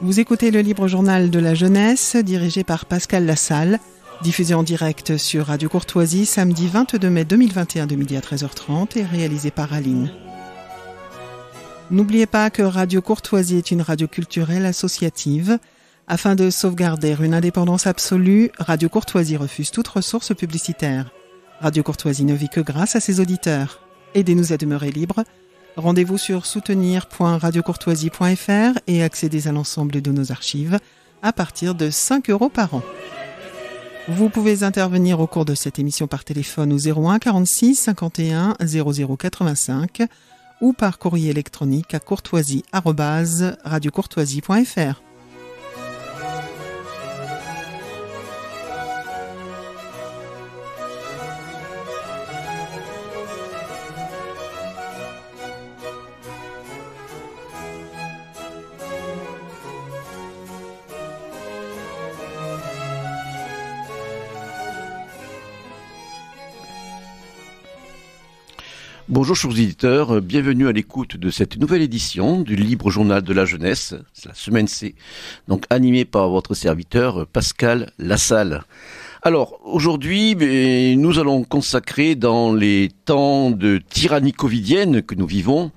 Vous écoutez le Libre Journal de la Jeunesse, dirigé par Pascal Lassalle, diffusé en direct sur Radio Courtoisie samedi 22 mai 2021 de midi à 13h30 et réalisé par Aline. N'oubliez pas que Radio Courtoisie est une radio culturelle associative. Afin de sauvegarder une indépendance absolue, Radio Courtoisie refuse toute ressource publicitaire. Radio Courtoisie ne vit que grâce à ses auditeurs. Aidez-nous à demeurer libres. Rendez-vous sur soutenir.radiocourtoisie.fr et accédez à l'ensemble de nos archives à partir de 5 € par an. Vous pouvez intervenir au cours de cette émission par téléphone au 01 46 51 00 85 ou par courrier électronique à courtoisie@radiocourtoisie.fr. Bonjour chers auditeurs, bienvenue à l'écoute de cette nouvelle édition du Libre Journal de la Jeunesse, c'est la semaine C, donc animée par votre serviteur Pascal Lassalle. Alors aujourd'hui, nous allons consacrer dans les temps de tyrannie covidienne que nous vivons,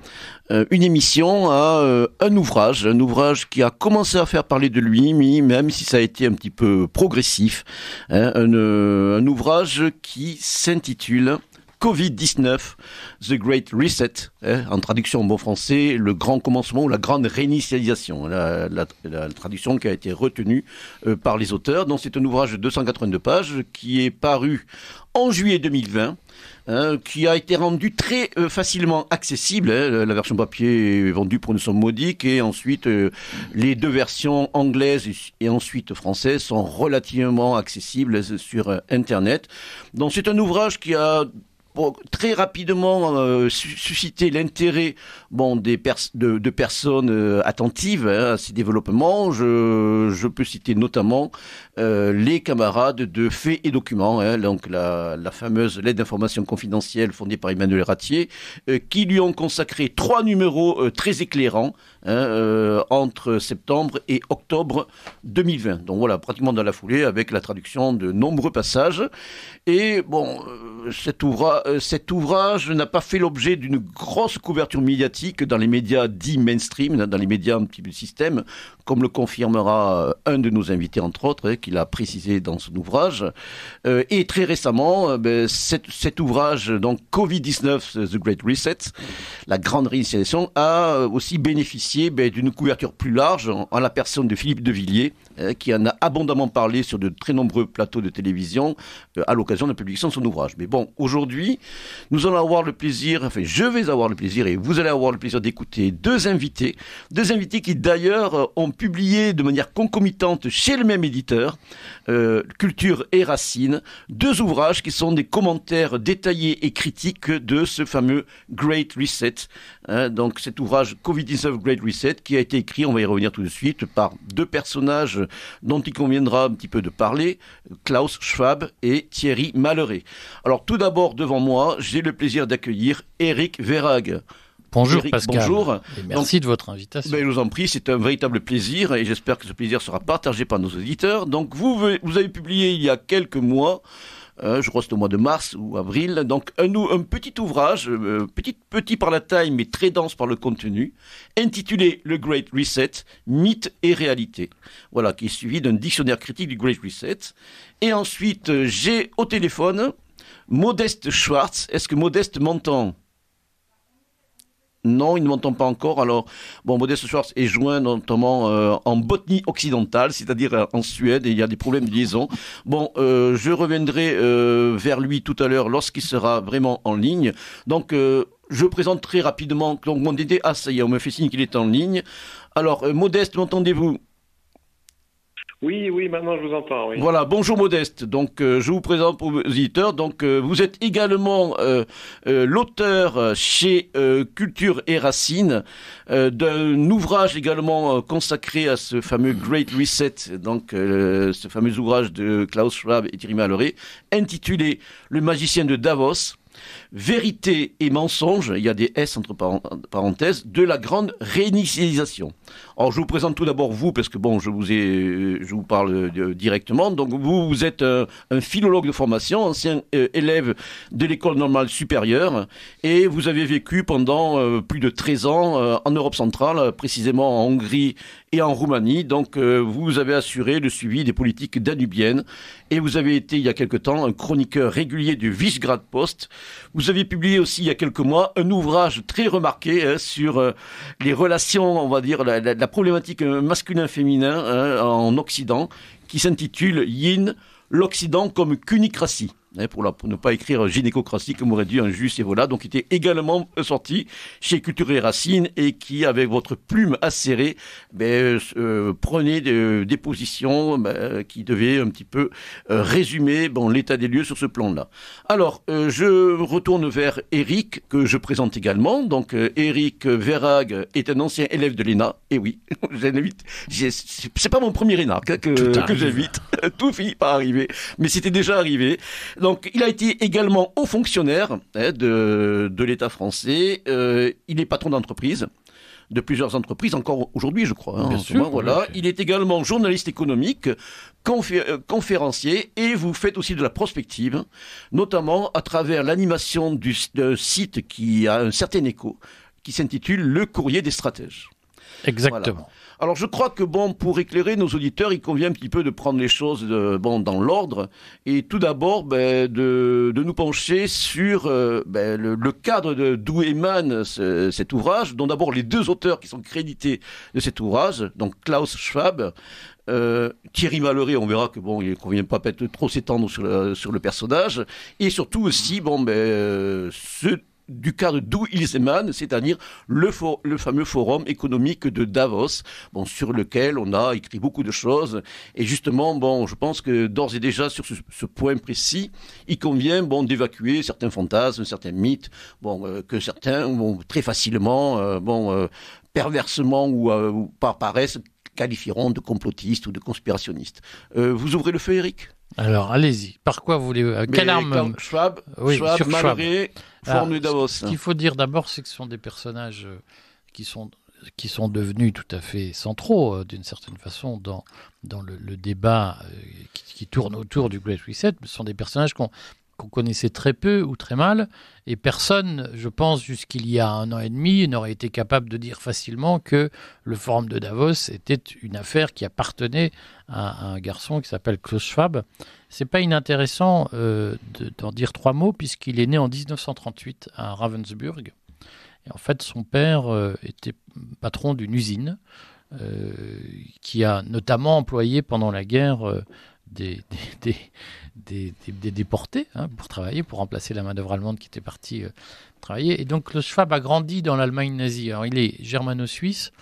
une émission à un ouvrage qui a commencé à faire parler de lui, même si ça a été un petit peu progressif, un ouvrage qui s'intitule Covid-19, The Great Reset, en traduction en bon français, le grand commencement ou la grande réinitialisation, la traduction qui a été retenue par les auteurs. Donc c'est un ouvrage de 282 pages qui est paru en juillet 2020, qui a été rendu très facilement accessible. La version papier est vendue pour une somme modique et ensuite les deux versions anglaises et ensuite françaises sont relativement accessibles sur Internet. Donc c'est un ouvrage qui a très rapidement susciter l'intérêt de personnes attentives à ces développements. Je peux citer notamment les camarades de Faits et Documents, donc la fameuse lettre d'information confidentielle fondée par Emmanuel Ratier, qui lui ont consacré 3 numéros très éclairants entre septembre et octobre 2020. Donc voilà, pratiquement dans la foulée, avec la traduction de nombreux passages. Et cet ouvrage n'a pas fait l'objet d'une grosse couverture médiatique dans les médias dits mainstream, dans les médias un petit peu système, comme le confirmera un de nos invités, entre autres, qu'il a précisé dans son ouvrage. Et très récemment, cet ouvrage, donc Covid-19, The Great Reset, la grande réinitialisation, a aussi bénéficié d'une couverture plus large en la personne de Philippe de Villiers, qui en a abondamment parlé sur de très nombreux plateaux de télévision à l'occasion de la publication de son ouvrage. Mais bon, aujourd'hui, je vais avoir le plaisir, et vous allez avoir le plaisir d'écouter deux invités qui d'ailleurs ont publié de manière concomitante chez le même éditeur, Culture et Racines, 2 ouvrages qui sont des commentaires détaillés et critiques de ce fameux Great Reset. Donc cet ouvrage Covid-19 Great Reset qui a été écrit, on va y revenir tout de suite, par 2 personnages dont il conviendra un petit peu de parler, Klaus Schwab et Thierry Malheré. Alors tout d'abord, devant moi, j'ai le plaisir d'accueillir Éric Verhaeghe. Bonjour Éric, Pascal, bonjour. Et merci de votre invitation. Je vous en prie, c'est un véritable plaisir et j'espère que ce plaisir sera partagé par nos auditeurs. Donc vous avez publié il y a quelques mois, je crois que c'était au mois de mars ou avril, donc un petit ouvrage, petit par la taille mais très dense par le contenu, intitulé Le Great Reset, mythe et réalité. Voilà, qui est suivi d'un dictionnaire critique du Great Reset. Et ensuite, j'ai au téléphone Modeste Schwartz. Est-ce que Modeste m'entend ? Non, il ne m'entend pas encore. Alors, Modeste Schwartz est joint notamment en Bothnie occidentale, c'est-à-dire en Suède, et il y a des problèmes de liaison. Je reviendrai vers lui tout à l'heure lorsqu'il sera vraiment en ligne. Donc, je présente très rapidement. Donc, mon idée, ça y est, on me fait signe qu'il est en ligne. Alors, Modeste, m'entendez-vous ? Oui, maintenant je vous entends. Oui. Voilà, bonjour Modeste. Donc, je vous présente pour vos auditeurs. Donc, vous êtes également l'auteur chez Culture et Racines d'un ouvrage également consacré à ce fameux Great Reset, donc ce fameux ouvrage de Klaus Schwab et Thierry Malheré, intitulé Le magicien de Davos. Vérité et mensonge, il y a des S entre parenthèses, de la grande réinitialisation. Alors je vous présente tout d'abord vous, parce que bon, je vous parle directement. Donc vous êtes un philologue de formation, ancien élève de l'école normale supérieure, et vous avez vécu pendant plus de 13 ans en Europe centrale, précisément en Hongrie et en Roumanie. Donc vous avez assuré le suivi des politiques danubiennes, et vous avez été il y a quelque temps un chroniqueur régulier du Visegrad Post. Vous avez publié aussi il y a quelques mois un ouvrage très remarqué sur les relations, on va dire, la problématique masculin-féminin en Occident, qui s'intitule Yin, l'Occident comme cunicratie. Pour ne pas écrire gynécocratie, comme aurait dit un juste et voilà, donc qui était également sorti chez Culture et Racines et qui, avec votre plume acérée, prenait des positions qui devaient un petit peu résumer l'état des lieux sur ce plan-là. Alors, je retourne vers Eric, que je présente également. Donc, Eric Verhaeghe est un ancien élève de l'ENA, et oui, c'est pas mon premier ENA que j'invite, tout finit par arriver, mais c'était déjà arrivé. Donc, il a été également haut fonctionnaire de l'État français. Il est patron d'entreprise, de plusieurs entreprises, encore aujourd'hui, je crois. Bien sûr, voilà. Oui. Il est également journaliste économique, conférencier, et vous faites aussi de la prospective, notamment à travers l'animation d'un site qui a un certain écho, qui s'intitule Le Courrier des Stratèges. Exactement. Voilà. Alors je crois que pour éclairer nos auditeurs, il convient un petit peu de prendre les choses dans l'ordre et tout d'abord de nous pencher sur le cadre d'où émane cet ouvrage, dont d'abord les deux auteurs qui sont crédités de cet ouvrage, donc Klaus Schwab, Thierry Malheré, on verra que il ne convient pas peut-être trop s'étendre sur le personnage, et surtout aussi du cadre d'où ils émanent, c'est-à-dire le fameux forum économique de Davos, sur lequel on a écrit beaucoup de choses. Et justement, je pense que d'ores et déjà, sur ce point précis, il convient d'évacuer certains fantasmes, certains mythes, que certains très facilement, perversement ou par paresse, qualifieront de complotistes ou de conspirationnistes. Vous ouvrez le feu, Eric ? Alors, allez-y. Par quoi voulez-vous quelle arme Schwab, Malheré, forum de Davos. Ce qu'il faut dire d'abord, c'est que ce sont des personnages qui sont devenus tout à fait centraux, d'une certaine façon, dans le débat qui tourne autour du Great Reset. Ce sont des personnages qu'on connaissait très peu ou très mal, et personne, je pense, jusqu'il y a 1 an et demi, n'aurait été capable de dire facilement que le forum de Davos était une affaire qui appartenait à un garçon qui s'appelle Klaus Schwab. C'est pas inintéressant d'en dire 3 mots, puisqu'il est né en 1938 à Ravensburg. Et en fait, son père était patron d'une usine qui a notamment employé pendant la guerre des déportés pour travailler, pour remplacer la main-d'œuvre allemande qui était partie travailler. Et donc, le Schwab a grandi dans l'Allemagne nazie. Alors, il est germano-suisse.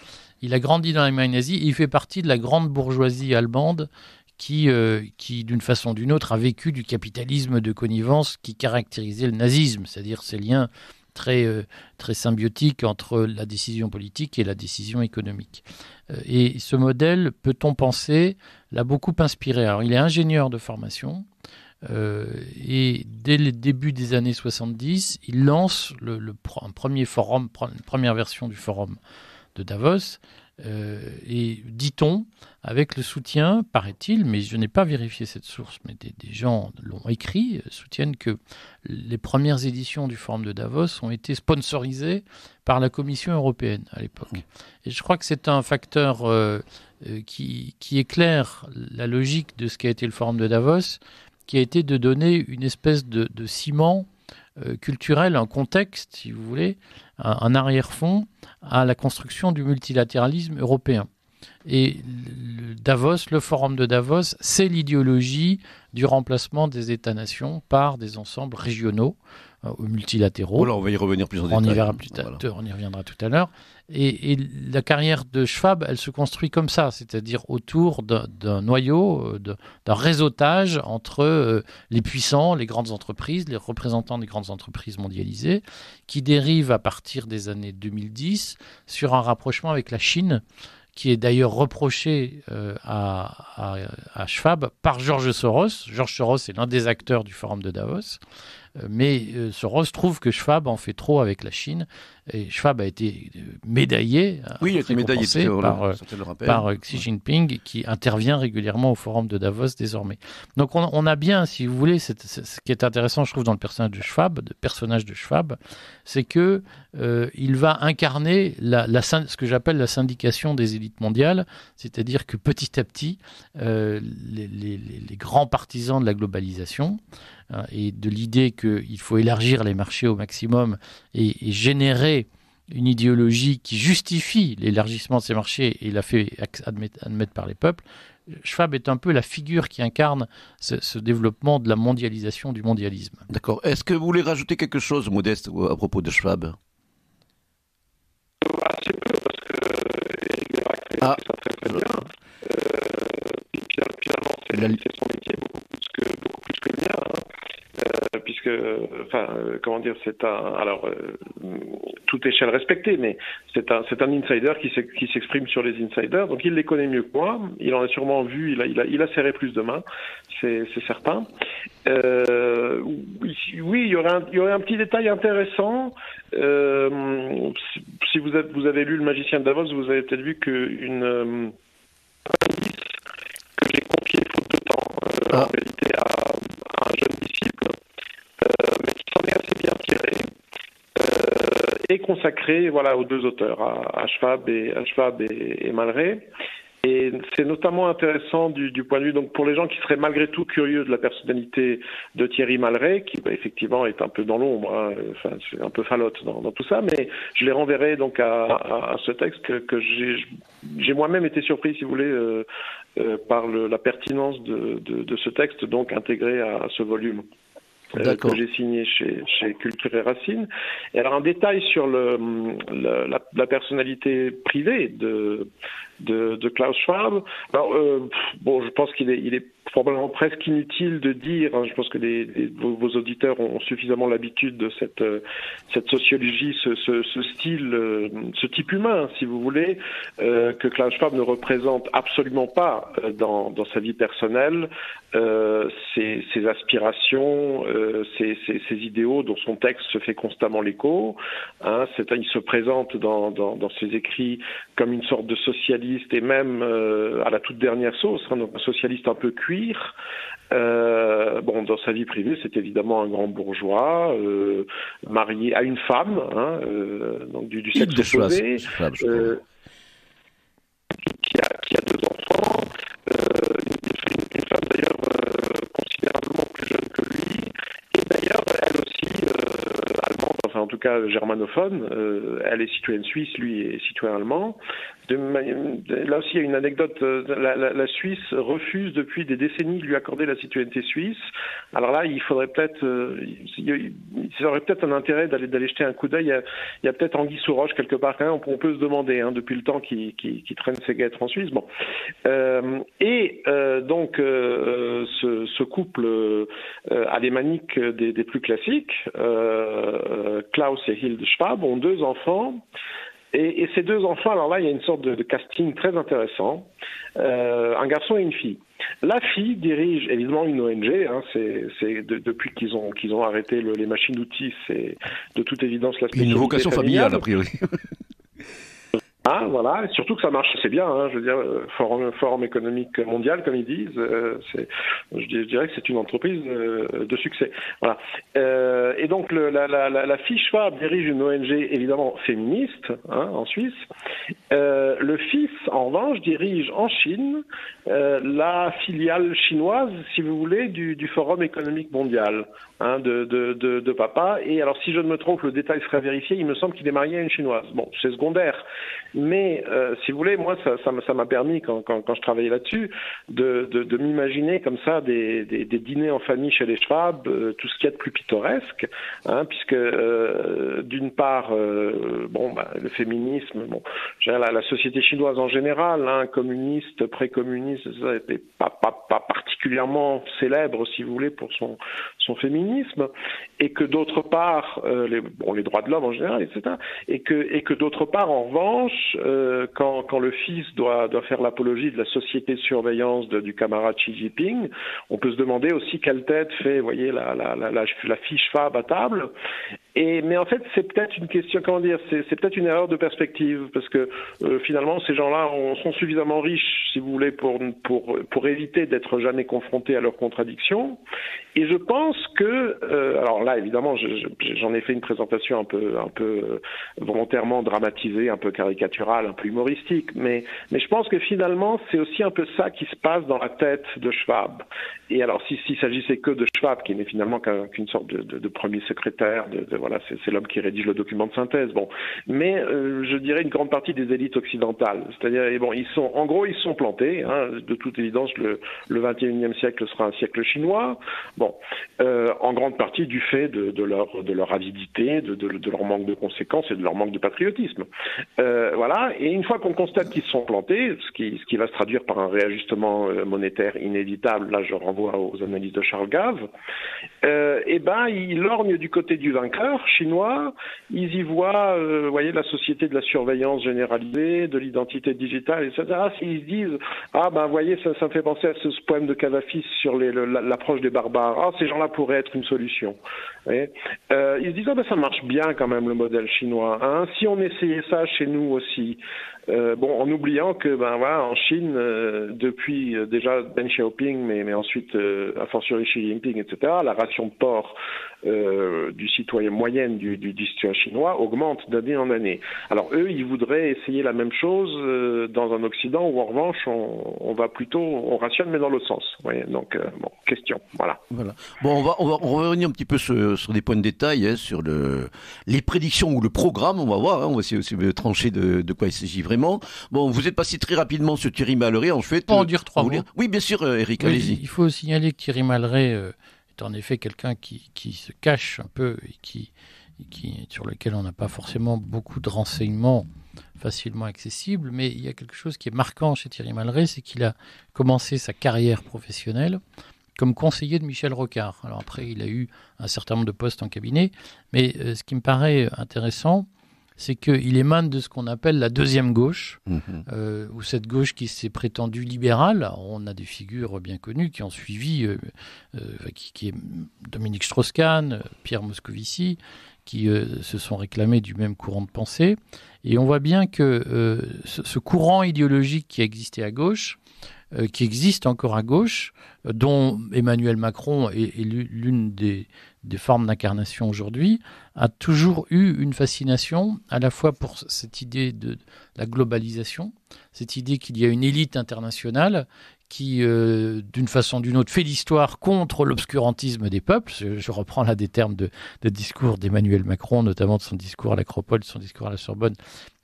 Il a grandi dans l'Allemagne nazie. Et il fait partie de la grande bourgeoisie allemande qui, d'une façon ou d'une autre, a vécu du capitalisme de connivence qui caractérisait le nazisme, c'est-à-dire ces liens très, très symbiotiques entre la décision politique et la décision économique. Et ce modèle, peut-on penser, l'a beaucoup inspiré. Alors, il est ingénieur de formation et dès le début des années 70, il lance un premier forum, une première version du forum de Davos, et dit-on, avec le soutien, paraît-il, mais je n'ai pas vérifié cette source, mais des gens l'ont écrit, soutiennent que les premières éditions du Forum de Davos ont été sponsorisées par la Commission européenne à l'époque. Et je crois que c'est un facteur qui éclaire la logique de ce qu'a été le Forum de Davos, qui a été de donner une espèce de ciment culturel, un contexte, si vous voulez, un arrière-fond à la construction du multilatéralisme européen. Et le forum de Davos, c'est l'idéologie du remplacement des États-nations par des ensembles régionaux ou multilatéraux. Voilà, on va y revenir plus en détail. On y reviendra tout à l'heure. Et la carrière de Schwab, elle se construit comme ça, c'est-à-dire autour d'un noyau, d'un réseautage entre les puissants, les grandes entreprises, les représentants des grandes entreprises mondialisées, qui dérive à partir des années 2010 sur un rapprochement avec la Chine, qui est d'ailleurs reproché à Schwab par George Soros. George Soros est l'un des acteurs du Forum de Davos. Mais Soros trouve que Schwab en fait trop avec la Chine. Et Schwab a été médaillé, oui, il a été médaillé par Xi Jinping, qui intervient régulièrement au forum de Davos désormais. Donc on a bien, si vous voulez, ce qui est intéressant, je trouve, dans le personnage de Schwab, c'est que il va incarner ce que j'appelle la syndication des élites mondiales, c'est-à-dire que petit à petit, les grands partisans de la globalisation et de l'idée qu'il faut élargir les marchés au maximum et générer une idéologie qui justifie l'élargissement de ces marchés et la fait admettre par les peuples, Schwab est un peu la figure qui incarne ce développement de la mondialisation, du mondialisme. D'accord. Est-ce que vous voulez rajouter quelque chose, Modeste, à propos de Schwab? Assez peu, parce qu'il est caractérisé ça très bien. Finalement, c'est son métier beaucoup plus que le mien. Puisque, comment dire, toute échelle respectée, mais c'est un insider qui s'exprime sur les insiders, donc il les connaît mieux que moi, il en a sûrement vu, il a serré plus de mains, c'est certain. Oui, il y aurait un petit détail intéressant. Si vous avez lu Le Magicien de Davos, vous avez peut-être vu qu'une indice que j'ai confié faute de temps, en réalité, à un jeune disciple, mais qui s'en est assez bien tiré, est consacré aux deux auteurs, à Schwab et Malray. Et c'est notamment intéressant du point de vue, donc pour les gens qui seraient malgré tout curieux de la personnalité de Thierry Malray, qui effectivement est un peu dans l'ombre, c'est un peu falote dans tout ça, mais je les renverrai donc à ce texte que j'ai moi-même été surpris, si vous voulez, par la pertinence de ce texte, donc intégré à ce volume. Que j'ai signé chez Culture et Racines. Et alors un détail sur la personnalité privée de Klaus Schwab. Alors je pense qu'il est probablement presque inutile de dire. Je pense que vos auditeurs ont suffisamment l'habitude de cette sociologie, ce style, ce type humain, si vous voulez, que Klaus Schwab ne représente absolument pas dans sa vie personnelle, ses aspirations, ses idéaux dont son texte se fait constamment l'écho. Il se présente dans ses écrits comme une sorte de socialiste et même à la toute dernière sauce, donc un socialiste un peu cuir. Dans sa vie privée, c'est évidemment un grand bourgeois, marié à une femme, donc du sexe opposé, qui a deux enfants, une femme d'ailleurs considérablement plus jeune que lui, et d'ailleurs elle aussi allemande, enfin en tout cas germanophone, elle est citoyenne suisse, lui est citoyen allemand. Là aussi, il y a une anecdote. La Suisse refuse depuis des décennies de lui accorder la citoyenneté suisse. Alors là, il faudrait peut-être, il aurait peut-être un intérêt d'aller jeter un coup d'œil. Il y a peut-être anguille sous roche quelque part. Quand même, on peut se demander depuis le temps qu'il traîne ses guêtres en Suisse. Bon, donc ce couple alémanique des plus classiques, Klaus et Hilde Schwab, ont deux enfants. Et ces deux enfants, alors là, il y a une sorte de casting très intéressant, un garçon et une fille. La fille dirige évidemment une ONG, c'est depuis qu'ils ont arrêté les machines-outils, c'est de toute évidence la spécialité une vocation familiale, a priori. Voilà, et surtout que ça marche assez bien, je veux dire, forum économique mondial, comme ils disent, je dirais que c'est une entreprise de succès. Voilà. Et donc la fille Schwab dirige une ONG évidemment féministe en Suisse. Le fils, en revanche, dirige en Chine la filiale chinoise, si vous voulez, du Forum économique mondial de papa. Et alors, si je ne me trompe, le détail serait vérifié, il me semble qu'il est marié à une chinoise. Bon, c'est secondaire. Mais si vous voulez, moi, ça m'a permis, quand je travaillais là-dessus, de m'imaginer comme ça des dîners en famille chez les Schwab, tout ce qu'il y a de plus pittoresque, puisque d'une part, le féminisme, la société chinoise en général, communiste, pré-communiste, ça n'était pas particulièrement célèbre, si vous voulez, pour son féminisme, et que d'autre part, les droits de l'homme en général, etc., et que d'autre part, en revanche, quand le fils doit faire l'apologie de la société de surveillance du camarade Xi Jinping, on peut se demander aussi quelle tête fait, vous voyez, la fiche Schwab à table. Mais en fait, c'est peut-être une question, c'est peut-être une erreur de perspective, parce que finalement, ces gens-là sont suffisamment riches, si vous voulez, pour éviter d'être jamais confrontés à leurs contradictions. Et je pense que, alors là, évidemment, j'en ai fait une présentation un peu volontairement dramatisée, un peu caricaturale, un peu humoristique, mais je pense que finalement, c'est aussi un peu ça qui se passe dans la tête de Schwab. Et alors, s'il s'agissait que de Schwab, qui n'est finalement qu'une sorte de premier secrétaire, voilà, c'est l'homme qui rédige le document de synthèse. Bon, mais je dirais une grande partie des élites occidentales. C'est-à-dire, bon, ils sont plantés. Hein, de toute évidence, le 21e siècle sera un siècle chinois. Bon, en grande partie du fait de leur avidité, de leur manque de conséquences et de leur manque de patriotisme. Voilà. Et une fois qu'on constate qu'ils sont plantés, ce qui va se traduire par un réajustement monétaire inévitable, là je renvoie aux analyses de Charles Gave, ils lorgnent du côté du vainqueur chinois. Ils y voient, voyez, la société de la surveillance généralisée, de l'identité digitale, etc. Ils se disent, voyez, ça me fait penser à ce poème de Cavafis sur l'approche des barbares. Ces gens-là pourraient être une solution. Ils se disent, ça marche bien quand même le modèle chinois. Hein. Si on essayait ça chez nous aussi. En oubliant que, en Chine, depuis déjà Deng Xiaoping, mais ensuite, a fortiori Xi Jinping, etc., la ration de porc du citoyen moyenne du citoyen chinois augmente d'année en année. Alors eux, ils voudraient essayer la même chose dans un Occident où en revanche, on rationne, mais dans l'autre sens. Voyez, donc, question. Voilà. Bon, on va revenir un petit peu sur des points de détail, hein, sur les prédictions ou le programme. On va voir, hein, on va essayer aussi de trancher de quoi il s'agit vraiment. Bon, vous êtes passé très rapidement sur Thierry Malheré, en fait. Pour en dire trois mots. Oui, bien sûr, Eric, allez-y. Il faut signaler que Thierry Malheré est en effet quelqu'un qui se cache un peu et sur lequel on n'a pas forcément beaucoup de renseignements facilement accessibles, mais il y a quelque chose qui est marquant chez Thierry Malheré, c'est qu'il a commencé sa carrière professionnelle comme conseiller de Michel Rocard. Alors après, il a eu un certain nombre de postes en cabinet, mais ce qui me paraît intéressant, c'est qu'il émane de ce qu'on appelle la deuxième gauche, ou cette gauche qui s'est prétendue libérale. Alors, on a des figures bien connues qui ont suivi, qui est Dominique Strauss-Kahn, Pierre Moscovici, qui se sont réclamés du même courant de pensée. Et on voit bien que ce courant idéologique qui existait à gauche, qui existe encore à gauche, dont Emmanuel Macron est l'une des formes d'incarnation aujourd'hui, a toujours eu une fascination à la fois pour cette idée de la globalisation, cette idée qu'il y a une élite internationale qui, d'une façon ou d'une autre, fait l'histoire contre l'obscurantisme des peuples. Je reprends là des termes de discours d'Emmanuel Macron, notamment de son discours à l'Acropole, de son discours à la Sorbonne,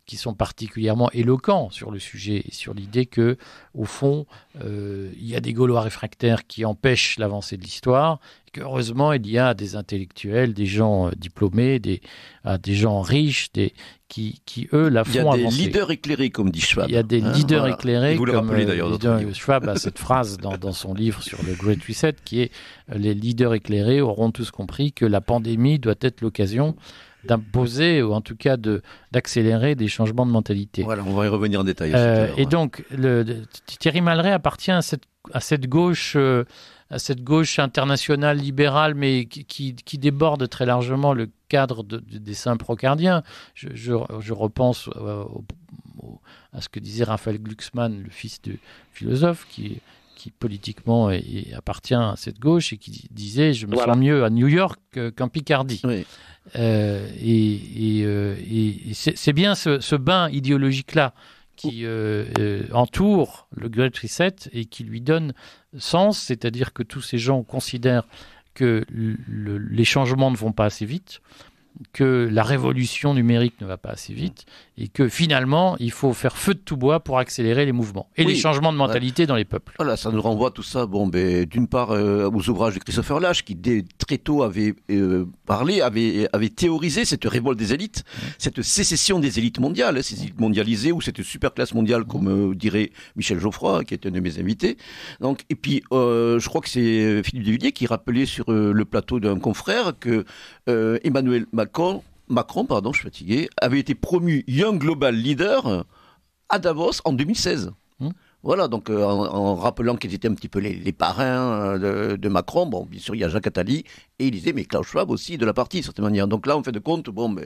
qui sont particulièrement éloquents sur le sujet et sur l'idée que, au fond, il y a des Gaulois réfractaires qui empêchent l'avancée de l'histoire, et qu'heureusement, il y a des intellectuels, des gens diplômés, des gens riches, qui, eux, la font avancer. Il y a des leaders éclairés, comme dit Schwab. Il y a des leaders éclairés, vous le comme rappelez, d'ailleurs, Schwab a cette phrase dans son livre sur le Great Reset, qui est « Les leaders éclairés auront tous compris que la pandémie doit être l'occasion d'imposer, ou en tout cas d'accélérer des changements de mentalité. » Voilà, on va y revenir en détail. Et donc, Thierry Malheré appartient à cette gauche internationale libérale, mais qui déborde très largement le cadre des simples rocardiens. Je repense à ce que disait Raphaël Glucksmann, le fils du philosophe, qui politiquement appartient à cette gauche et qui disait « Je me sens mieux à New York qu'en Picardie ». Oui. Et c'est bien ce bain idéologique-là qui entoure le Great Reset et qui lui donne sens, c'est-à-dire que tous ces gens considèrent que les changements ne vont pas assez vite, que la révolution numérique ne va pas assez vite et que finalement, il faut faire feu de tout bois pour accélérer les mouvements et les changements de mentalité dans les peuples. Voilà, ça nous renvoie tout ça, d'une part aux ouvrages de Christopher Lasch qui très tôt avait théorisé cette révolte des élites, cette sécession des élites mondiales, ces élites mondialisées ou cette superclasse mondiale comme dirait Michel Geoffroy, qui est un de mes invités. Donc, et puis, je crois que c'est Philippe de Villiers qui rappelait sur le plateau d'un confrère que Emmanuel Macron, je suis fatigué, avait été promu Young Global Leader à Davos en 2016. Voilà, donc en rappelant qu'ils étaient un petit peu les parrains de Macron, bon, bien sûr, il y a Jacques Attali, et il disait, mais Klaus Schwab aussi de la partie, de certaine manière. Donc là, en fait de compte, bon, mais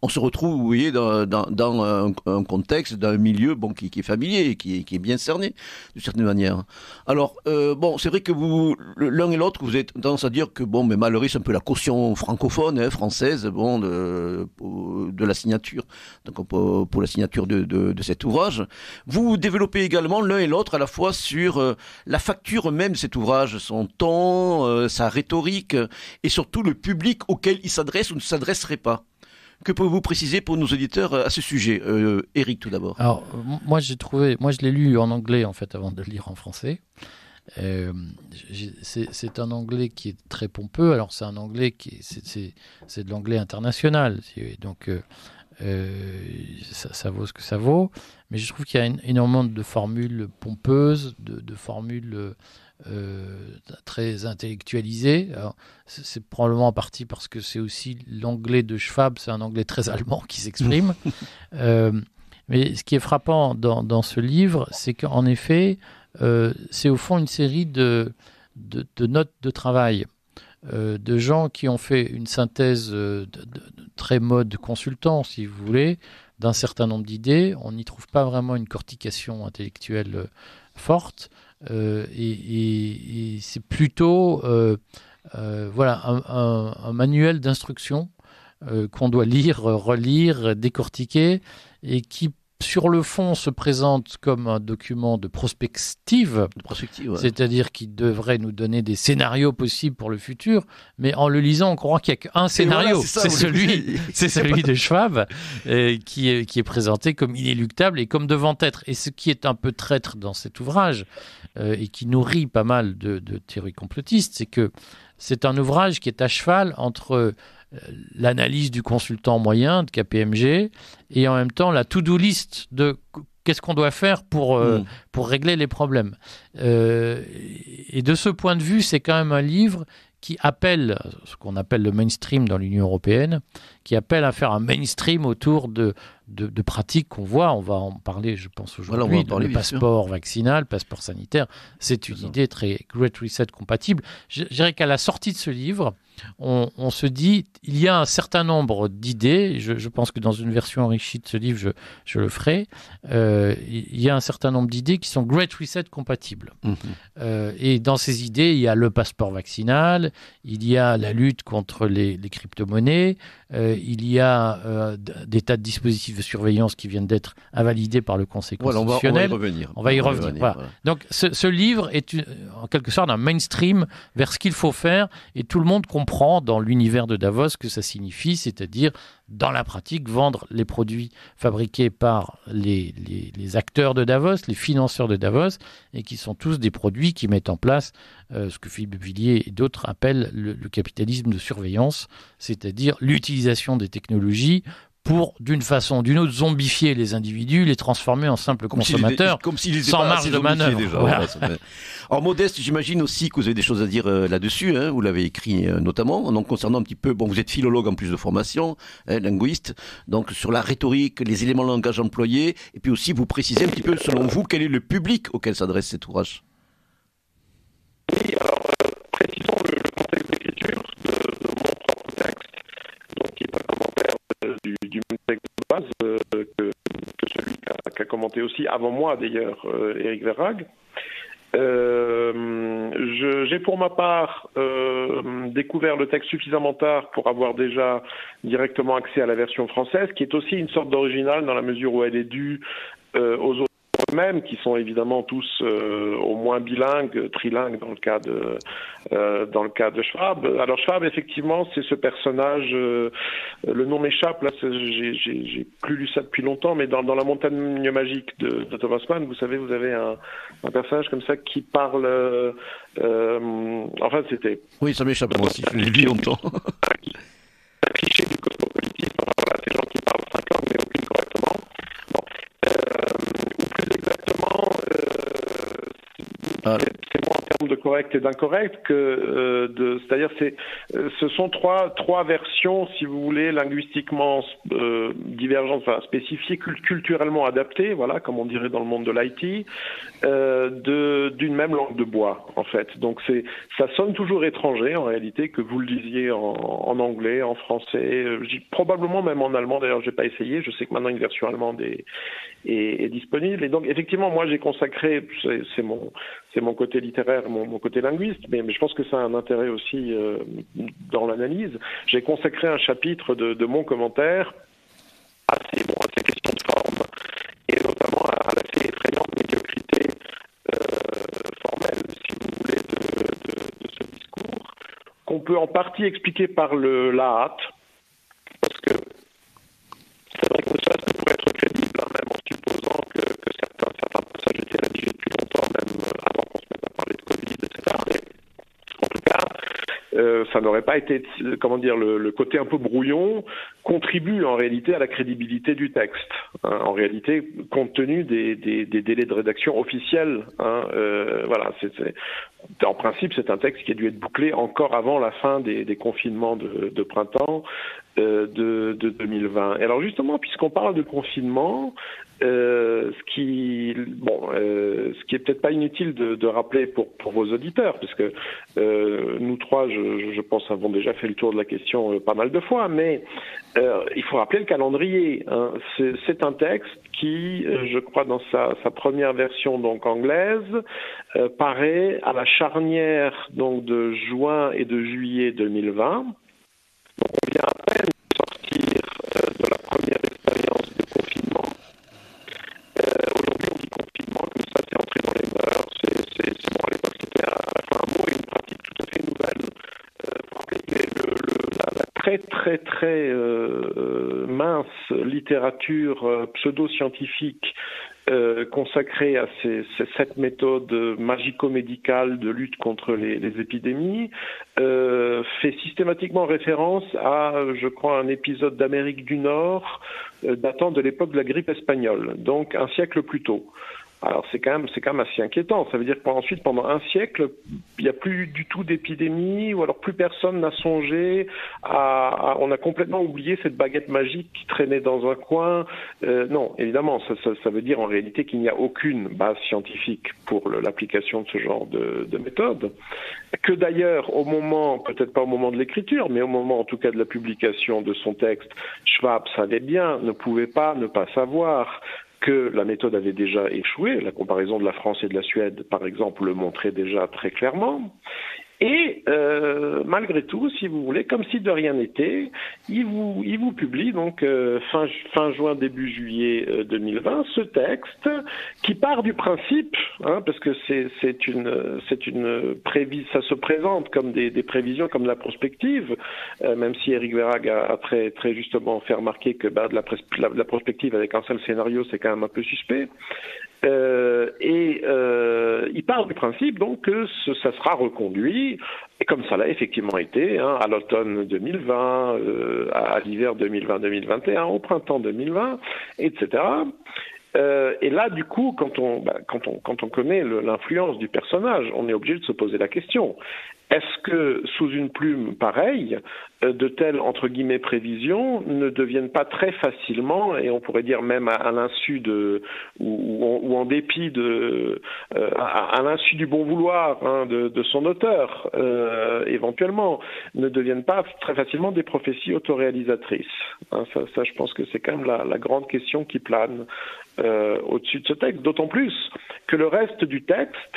on se retrouve, vous voyez, dans un contexte, dans un milieu, bon, qui est familier, qui est bien cerné, de certaine manière. Alors, bon, c'est vrai que vous, l'un et l'autre, vous avez tendance à dire que, bon, mais Mallory, c'est un peu la caution francophone, française, bon, de la signature, donc pour la signature de cet ouvrage. Vous développez également l'un et l'autre à la fois sur la facture même de cet ouvrage, son ton, sa rhétorique, et surtout le public auquel il s'adresse ou ne s'adresserait pas. Que pouvez-vous préciser pour nos auditeurs à ce sujet, Éric, tout d'abord? Alors, moi je l'ai lu en anglais en fait avant de le lire en français. C'est un anglais qui est très pompeux. Alors c'est un anglais c'est de l'anglais international, donc ça vaut ce que ça vaut. Mais je trouve qu'il y a énormément de formules pompeuses, de formules très intellectualisées. Alors, c'est probablement en partie parce que c'est aussi l'anglais de Schwab, c'est un anglais très allemand qui s'exprime. Mais ce qui est frappant dans ce livre, c'est qu'en effet, c'est au fond une série de notes de travail de gens qui ont fait une synthèse très mode consultant, si vous voulez, d'un certain nombre d'idées. On n'y trouve pas vraiment une cortication intellectuelle forte, et c'est plutôt voilà, un manuel d'instruction qu'on doit lire, relire, décortiquer, et qui sur le fond se présente comme un document de prospective, Ouais. C'est-à-dire qu'il devrait nous donner des scénarios possibles pour le futur, mais en le lisant, on croit qu'il n'y a qu'un scénario, voilà, c'est celui de Schwab, qui est présenté comme inéluctable et comme devant être. Et ce qui est un peu traître dans cet ouvrage, et qui nourrit pas mal de théories complotistes, c'est que c'est un ouvrage qui est à cheval entre l'analyse du consultant moyen de KPMG et en même temps la to-do list de qu'est-ce qu'on doit faire pour régler les problèmes. Et de ce point de vue, c'est quand même un livre qui appelle, ce qu'on appelle le mainstream dans l'Union européenne, qui appelle à faire un mainstream autour de pratiques qu'on voit. On va en parler, je pense, aujourd'hui. Voilà, le passeport vaccinal, passeport sanitaire, c'est une idée très Great Reset compatible. Je dirais qu'à la sortie de ce livre, on se dit, il y a un certain nombre d'idées, je pense que dans une version enrichie de ce livre, je le ferai, il y a un certain nombre d'idées qui sont Great Reset compatibles. Et dans ces idées, il y a le passeport vaccinal, il y a la lutte contre les crypto-monnaies, il y a des tas de dispositifs de surveillance qui viennent d'être invalidés par le Conseil constitutionnel. On va y revenir. Voilà. Donc ce livre est en quelque sorte un mainstream vers ce qu'il faut faire, et tout le monde comprend dans l'univers de Davos ce que ça signifie, c'est-à-dire dans la pratique vendre les produits fabriqués par les acteurs de Davos, les financeurs de Davos, et qui sont tous des produits qui mettent en place ce que Philippe Villiers et d'autres appellent le capitalisme de surveillance, c'est-à-dire l'utilisation des technologies pour, d'une façon ou d'une autre, zombifier les individus, les transformer en simples consommateurs, sans marge de manœuvre. Déjà, voilà. Alors, Modeste, j'imagine aussi que vous avez des choses à dire là-dessus, hein, vous l'avez écrit notamment, donc concernant un petit peu, bon, vous êtes philologue en plus de formation, linguiste, donc sur la rhétorique, les éléments de langage employés, et puis aussi vous précisez un petit peu, selon vous, quel est le public auquel s'adresse cet ouvrage? Oui, alors, précisons le contexte d'écriture de mon propre texte, donc qui est un commentaire du même texte de base que celui qu'a commenté aussi avant moi d'ailleurs Éric Verhaeghe. J'ai pour ma part découvert le texte suffisamment tard pour avoir déjà directement accès à la version française, qui est aussi une sorte d'original dans la mesure où elle est due aux autres eux-mêmes, qui sont évidemment tous au moins bilingues, trilingues dans le cas de Schwab. Alors Schwab, effectivement, c'est ce personnage, le nom m'échappe, là, j'ai plus lu ça depuis longtemps, mais dans La Montagne Magique de Thomas Mann, vous savez, vous avez un personnage comme ça qui parle, enfin c'était... Oui, ça m'échappe, moi aussi, je l'ai lu longtemps. Un cliché du cosmopolitisme, voilà, ces gens qui parlent 5 langues mais aucune correctement. Bon. Ou plus exactement, c'est moi en termes de correct et d'incorrect c'est-à-dire ce sont trois versions, si vous voulez, linguistiquement divergentes, enfin spécifiées, culturellement adaptées, voilà, comme on dirait dans le monde de l'IT, d'une même langue de bois, en fait. Donc ça sonne toujours étranger en réalité, que vous le disiez en anglais, en français, probablement même en allemand. D'ailleurs, j'ai pas essayé. Je sais que maintenant une version allemande est disponible. Et donc effectivement, moi j'ai consacré, c'est mon côté littéraire, mon côté linguiste, mais je pense que ça a un intérêt aussi dans l'analyse. J'ai consacré un chapitre de mon commentaire à ces questions de forme, et notamment à l'assez effrayante médiocrité formelle, si vous voulez, de ce discours, qu'on peut en partie expliquer par la hâte, parce que c'est vrai que ça pourrait être crédible, hein, même en supposant que certains passages étaient rédigés depuis longtemps, même avant qu'on se mette à parler de Covid, etc. Mais en tout cas, ça n'aurait pas été, comment dire, le côté un peu brouillon contribue en réalité à la crédibilité du texte. Hein, en réalité, compte tenu des délais de rédaction officiels, hein, voilà, en principe, c'est un texte qui a dû être bouclé encore avant la fin des confinements de printemps de 2020. Et alors justement, puisqu'on parle de confinement, ce qui est peut-être pas inutile de rappeler pour vos auditeurs, parce que nous trois, je pense, avons déjà fait le tour de la question pas mal de fois, mais il faut rappeler le calendrier. Hein. C'est un texte qui, je crois, dans sa première version donc anglaise, paraît à la charnière donc de juin et de juillet 2020. Donc on vient à peine de sortir de la première expérience de confinement. Aujourd'hui, on dit confinement comme ça, c'est entré dans les mœurs. C'est bon, à l'époque, c'était à la fois un mot et une pratique tout à fait nouvelle. Pour rappeler la très très très mince littérature pseudo-scientifique consacrée à cette méthode magico-médicale de lutte contre les épidémies, fait systématiquement référence à, je crois, un épisode d'Amérique du Nord datant de l'époque de la grippe espagnole, donc un siècle plus tôt. Alors c'est quand même assez inquiétant. Ça veut dire qu'ensuite, pendant un siècle, il n'y a plus du tout d'épidémie, ou alors plus personne n'a songé on a complètement oublié cette baguette magique qui traînait dans un coin. Non, évidemment, ça veut dire en réalité qu'il n'y a aucune base scientifique pour l'application de ce genre de méthode. Que d'ailleurs, au moment, peut-être pas au moment de l'écriture, mais au moment en tout cas de la publication de son texte, Schwab savait bien, ne pouvait pas ne pas savoir que la méthode avait déjà échoué. La comparaison de la France et de la Suède, par exemple, le montrait déjà très clairement. Et malgré tout, si vous voulez, comme si de rien n'était, il vous publie donc fin juin, début juillet 2020 ce texte qui part du principe, hein, parce que c'est une prévision, ça se présente comme des prévisions, comme de la prospective, même si Eric Verhaeg a très très justement fait remarquer que de la prospective avec un seul scénario, c'est quand même un peu suspect. Il part du principe donc que ça sera reconduit, et comme ça l'a effectivement été, hein, à l'automne 2020, à l'hiver 2020-2021, au printemps 2020, etc. Et là, du coup, quand on connaît l'influence du personnage, on est obligé de se poser la question. Est-ce que, sous une plume pareille, de telles, entre guillemets, prévisions ne deviennent pas très facilement, et on pourrait dire même à l'insu ou en dépit à l'insu du bon vouloir, hein, de son auteur, éventuellement, ne deviennent pas très facilement des prophéties autoréalisatrices. Hein, ça, je pense que c'est quand même la grande question qui plane au-dessus de ce texte, d'autant plus que le reste du texte,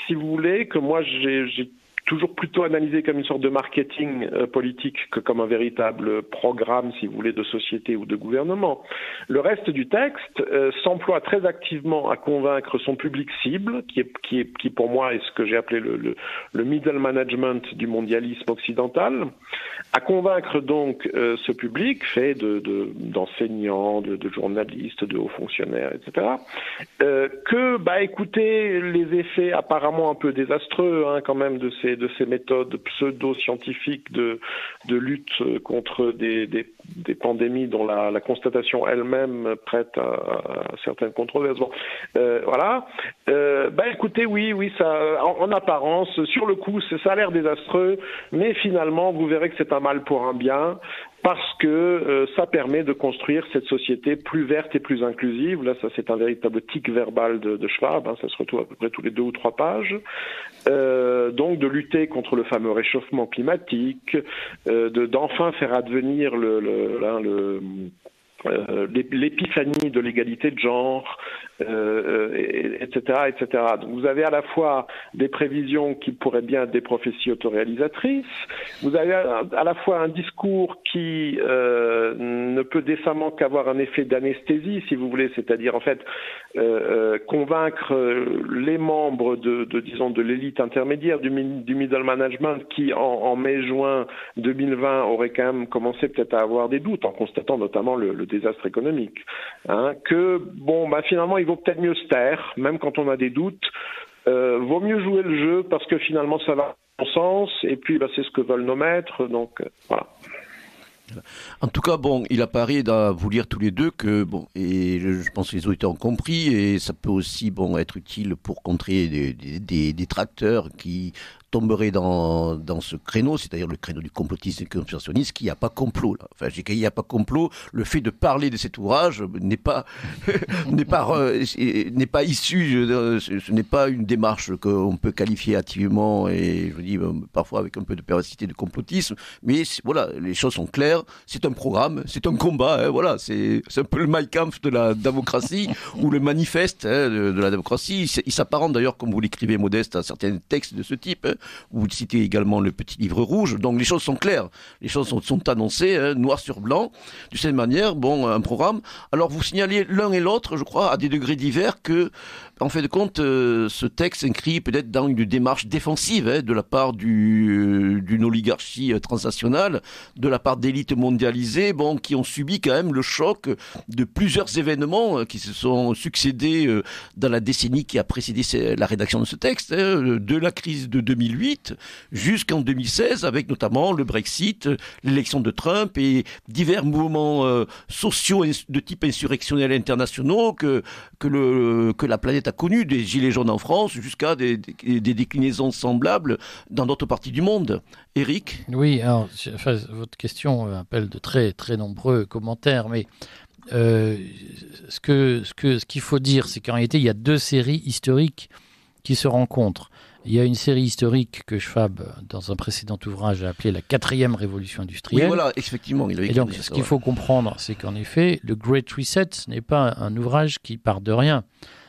si vous voulez, que moi j'ai toujours plutôt analysé comme une sorte de marketing politique que comme un véritable programme, si vous voulez, de société ou de gouvernement. Le reste du texte s'emploie très activement à convaincre son public cible, qui pour moi est ce que j'ai appelé le middle management du mondialisme occidental, à convaincre donc ce public fait d'enseignants, de journalistes, de hauts fonctionnaires, etc., que, écoutez, les effets apparemment un peu désastreux, hein, quand même, de de ces méthodes pseudo-scientifiques de lutte contre des pandémies dont la constatation elle-même prête à certaines controverses. Bon, voilà. Écoutez, oui, ça, en apparence, sur le coup, ça a l'air désastreux, mais finalement, vous verrez que c'est un mal pour un bien, parce que ça permet de construire cette société plus verte et plus inclusive. Là, ça, c'est un véritable tic verbal de Schwab, ça se retrouve à peu près tous les 2 ou 3 pages. Donc, de lutter contre le fameux réchauffement climatique, d'enfin faire advenir l'épiphanie de l'égalité de genre, etc., etc. Donc vous avez à la fois des prévisions qui pourraient bien être des prophéties autoréalisatrices, vous avez à la fois un discours qui ne peut décemment qu'avoir un effet d'anesthésie, si vous voulez, c'est-à-dire en fait convaincre les membres de l'élite intermédiaire, du middle management, qui en mai-juin 2020 auraient quand même commencé peut-être à avoir des doutes, en constatant notamment le désastre économique, que finalement il vaut peut-être mieux se taire, même quand on a des doutes, vaut mieux jouer le jeu parce que finalement ça va dans son sens, et puis c'est ce que veulent nos maîtres, donc voilà. En tout cas, il apparaît à vous lire tous les deux que, et je pense que les auditeurs ont compris, et ça peut aussi être utile pour contrer des détracteurs qui tomberaient dans ce créneau, c'est-à-dire le créneau du complotisme et du conspirationniste, qu'il n'y a pas complot. Là. Enfin, il n'y a pas complot. Le fait de parler de cet ouvrage n'est pas issu, ce n'est pas une démarche qu'on peut qualifier activement, et je vous dis parfois avec un peu de perversité de complotisme, mais voilà, les choses sont claires, c'est un programme, c'est un combat, voilà, c'est un peu le Mein Kampf de la démocratie, ou le manifeste de la démocratie. Il s'apparente d'ailleurs, comme vous l'écrivez Modeste, à certains textes de ce type, vous citez également le petit livre rouge, donc les choses sont claires, les choses sont annoncées, noir sur blanc, de cette manière, un programme. Alors vous signalez l'un et l'autre, je crois, à des degrés divers, que, en fait de compte, ce texte s'inscrit peut-être dans une démarche défensive de la part d'une oligarchie transnationale, de la part d'élites mondialisées, qui ont subi quand même le choc de plusieurs événements qui se sont succédés dans la décennie qui a précédé la rédaction de ce texte, de la crise de 2008 jusqu'en 2016, avec notamment le Brexit, l'élection de Trump et divers mouvements sociaux de type insurrectionnel internationaux que la planète a connus, des gilets jaunes en France jusqu'à des déclinaisons semblables dans d'autres parties du monde. Éric ? Oui, alors, votre question appelle de très, très nombreux commentaires, mais ce qu'il faut dire, c'est qu'en réalité, il y a 2 séries historiques qui se rencontrent. Il y a une série historique que Schwab, dans un précédent ouvrage, a appelée la 4e révolution industrielle. Oui, voilà, effectivement. Il avait et donc, ce qu'il faut comprendre, c'est qu'en effet, le Great Reset, ce n'est pas un ouvrage qui part de rien.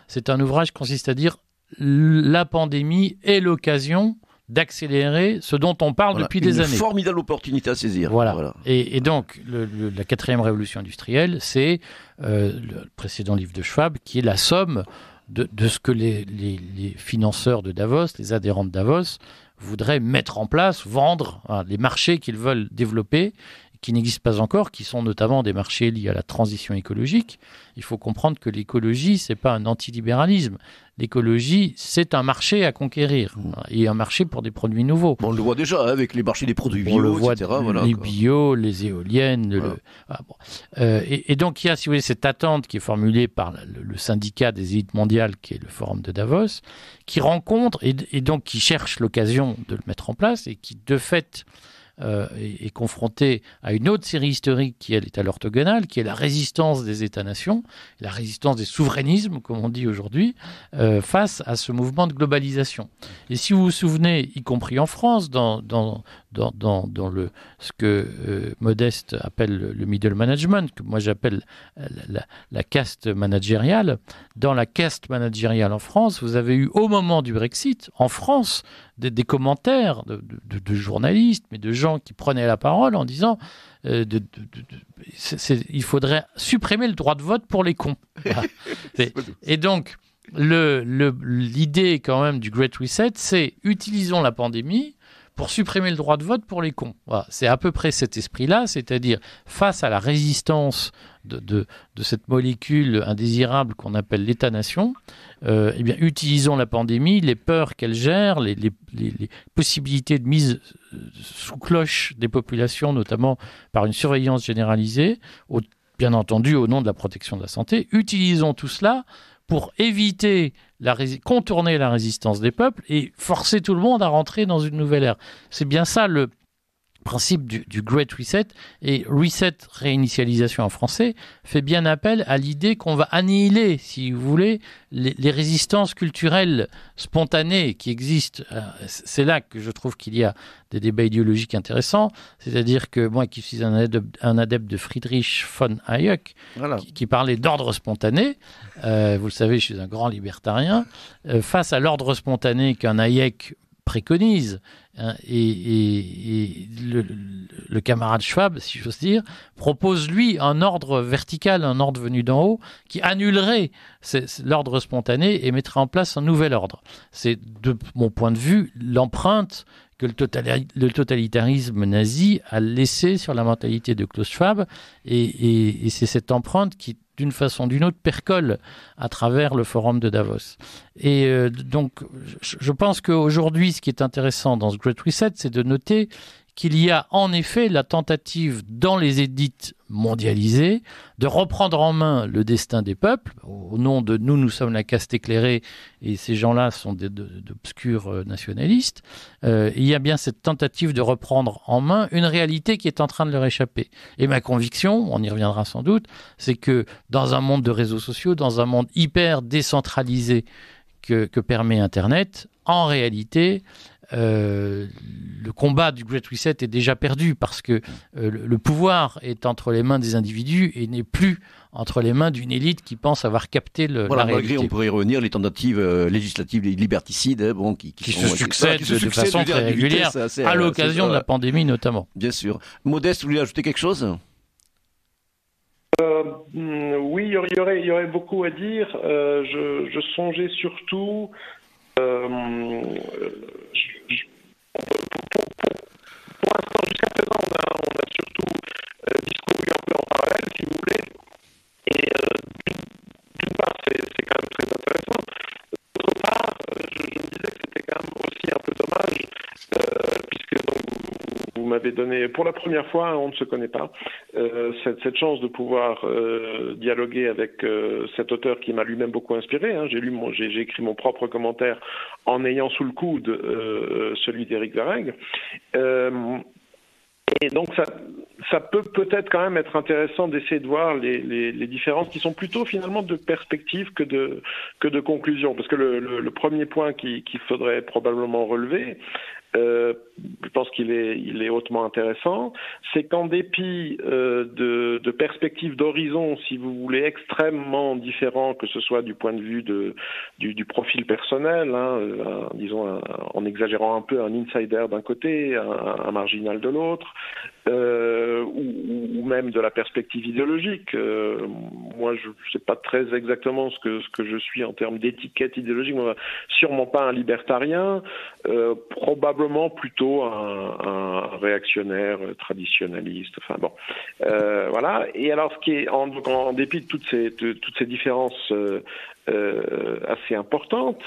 C'est un ouvrage qui consiste à dire la pandémie est l'occasion d'accélérer ce dont on parle depuis des années. Une formidable opportunité à saisir. Voilà. Et donc, la 4e révolution industrielle, c'est le précédent livre de Schwab, qui est la somme de ce que les financeurs de Davos, les adhérents de Davos, voudraient mettre en place, vendre, les marchés qu'ils veulent développer, qui n'existent pas encore, qui sont notamment des marchés liés à la transition écologique. Il faut comprendre que l'écologie, ce n'est pas un antilibéralisme. L'écologie, c'est un marché à conquérir, et un marché pour des produits nouveaux. On le voit déjà avec les marchés des produits bio, on le voit, etc. Les bio, les éoliennes. Voilà. Et donc, il y a, si vous voulez, cette attente qui est formulée par le syndicat des élites mondiales, qui est le Forum de Davos, qui rencontre et donc qui cherche l'occasion de le mettre en place, et qui, de fait, est confronté à une autre série historique qui, elle, est à l'orthogonale, qui est la résistance des États-nations, la résistance des souverainismes, comme on dit aujourd'hui, face à ce mouvement de globalisation. Et si vous vous souvenez, y compris en France, dans ce que Modeste appelle le middle management, que moi j'appelle la caste managériale, dans la caste managériale en France, vous avez eu au moment du Brexit, en France, des commentaires de journalistes, mais de gens qui prenaient la parole en disant il faudrait supprimer le droit de vote pour les cons. Voilà. Et donc, l'idée quand même du Great Reset, c'est utilisons la pandémie pour supprimer le droit de vote pour les cons. Voilà, c'est à peu près cet esprit-là, c'est-à-dire face à la résistance de cette molécule indésirable qu'on appelle l'État-nation, eh bien, utilisons la pandémie, les peurs qu'elle gère, les possibilités de mise sous cloche des populations, notamment par une surveillance généralisée, bien entendu au nom de la protection de la santé. Utilisons tout cela pour éviter contourner la résistance des peuples et forcer tout le monde à rentrer dans une nouvelle ère. C'est bien ça le principe du Great Reset, et Reset, réinitialisation en français, fait bien appel à l'idée qu'on va annihiler, si vous voulez, les résistances culturelles spontanées qui existent. C'est là que je trouve qu'il y a des débats idéologiques intéressants, c'est-à-dire que moi qui suis un adepte de Friedrich von Hayek, voilà, qui parlait d'ordre spontané, vous le savez, je suis un grand libertarien, face à l'ordre spontané qu'un Hayek préconise, hein, et le camarade Schwab, si j'ose dire, propose lui un ordre vertical, un ordre venu d'en haut, qui annulerait l'ordre spontané et mettrait en place un nouvel ordre. C'est, de mon point de vue, l'empreinte que le totalitarisme nazi a laissée sur la mentalité de Klaus Schwab, et c'est cette empreinte qui, d'une façon ou d'une autre, percole à travers le forum de Davos. Et donc, je pense qu'aujourd'hui, ce qui est intéressant dans ce Great Reset, c'est de noter qu'il y a en effet la tentative dans les élites mondialisées de reprendre en main le destin des peuples, au nom de nous sommes la caste éclairée, et ces gens-là sont d'obscurs nationalistes. Il y a bien cette tentative de reprendre en main une réalité qui est en train de leur échapper. Et ma conviction, on y reviendra sans doute, c'est que dans un monde de réseaux sociaux, dans un monde hyper décentralisé que permet Internet, en réalité, le combat du Great Reset est déjà perdu parce que le pouvoir est entre les mains des individus et n'est plus entre les mains d'une élite qui pense avoir capté la réalité. Malgré, on pourrait y revenir, les tentatives législatives liberticides qui se succèdent de façon très régulière, à l'occasion de la pandémie notamment. Bien sûr. Modeste, vous voulez ajouter quelque chose ? Oui, il y aurait beaucoup à dire. Je songeais surtout... pour l'instant, jusqu'à présent, on a surtout discouru un peu en parallèle, si vous voulez. Et d'une part, c'est quand même très intéressant. D'autre part, je me disais que c'était quand même aussi un peu dommage, puisque donc, vous m'avez donné, pour la première fois, on ne se connaît pas, cette chance de pouvoir dialoguer avec cet auteur qui m'a lui-même beaucoup inspiré. Hein. J'ai écrit mon propre commentaire en ayant sous le coude celui d'Éric Verhaeghe. Et donc ça peut peut-être quand même être intéressant d'essayer de voir les différences qui sont plutôt finalement de perspective que de conclusion. Parce que le premier point qu'il faudrait probablement relever, je pense qu'il est hautement intéressant, c'est qu'en dépit de perspectives d'horizon, si vous voulez, extrêmement différents, que ce soit du point de vue du profil personnel, hein, disons en exagérant un peu, un insider d'un côté, un marginal de l'autre, ou même de la perspective idéologique. Moi, je ne sais pas très exactement ce que je suis en termes d'étiquette idéologique. Moi, sûrement pas un libertarien, probablement plutôt un réactionnaire traditionnaliste. Enfin bon, voilà. Et alors, ce qui est en dépit de toutes ces différences assez importantes,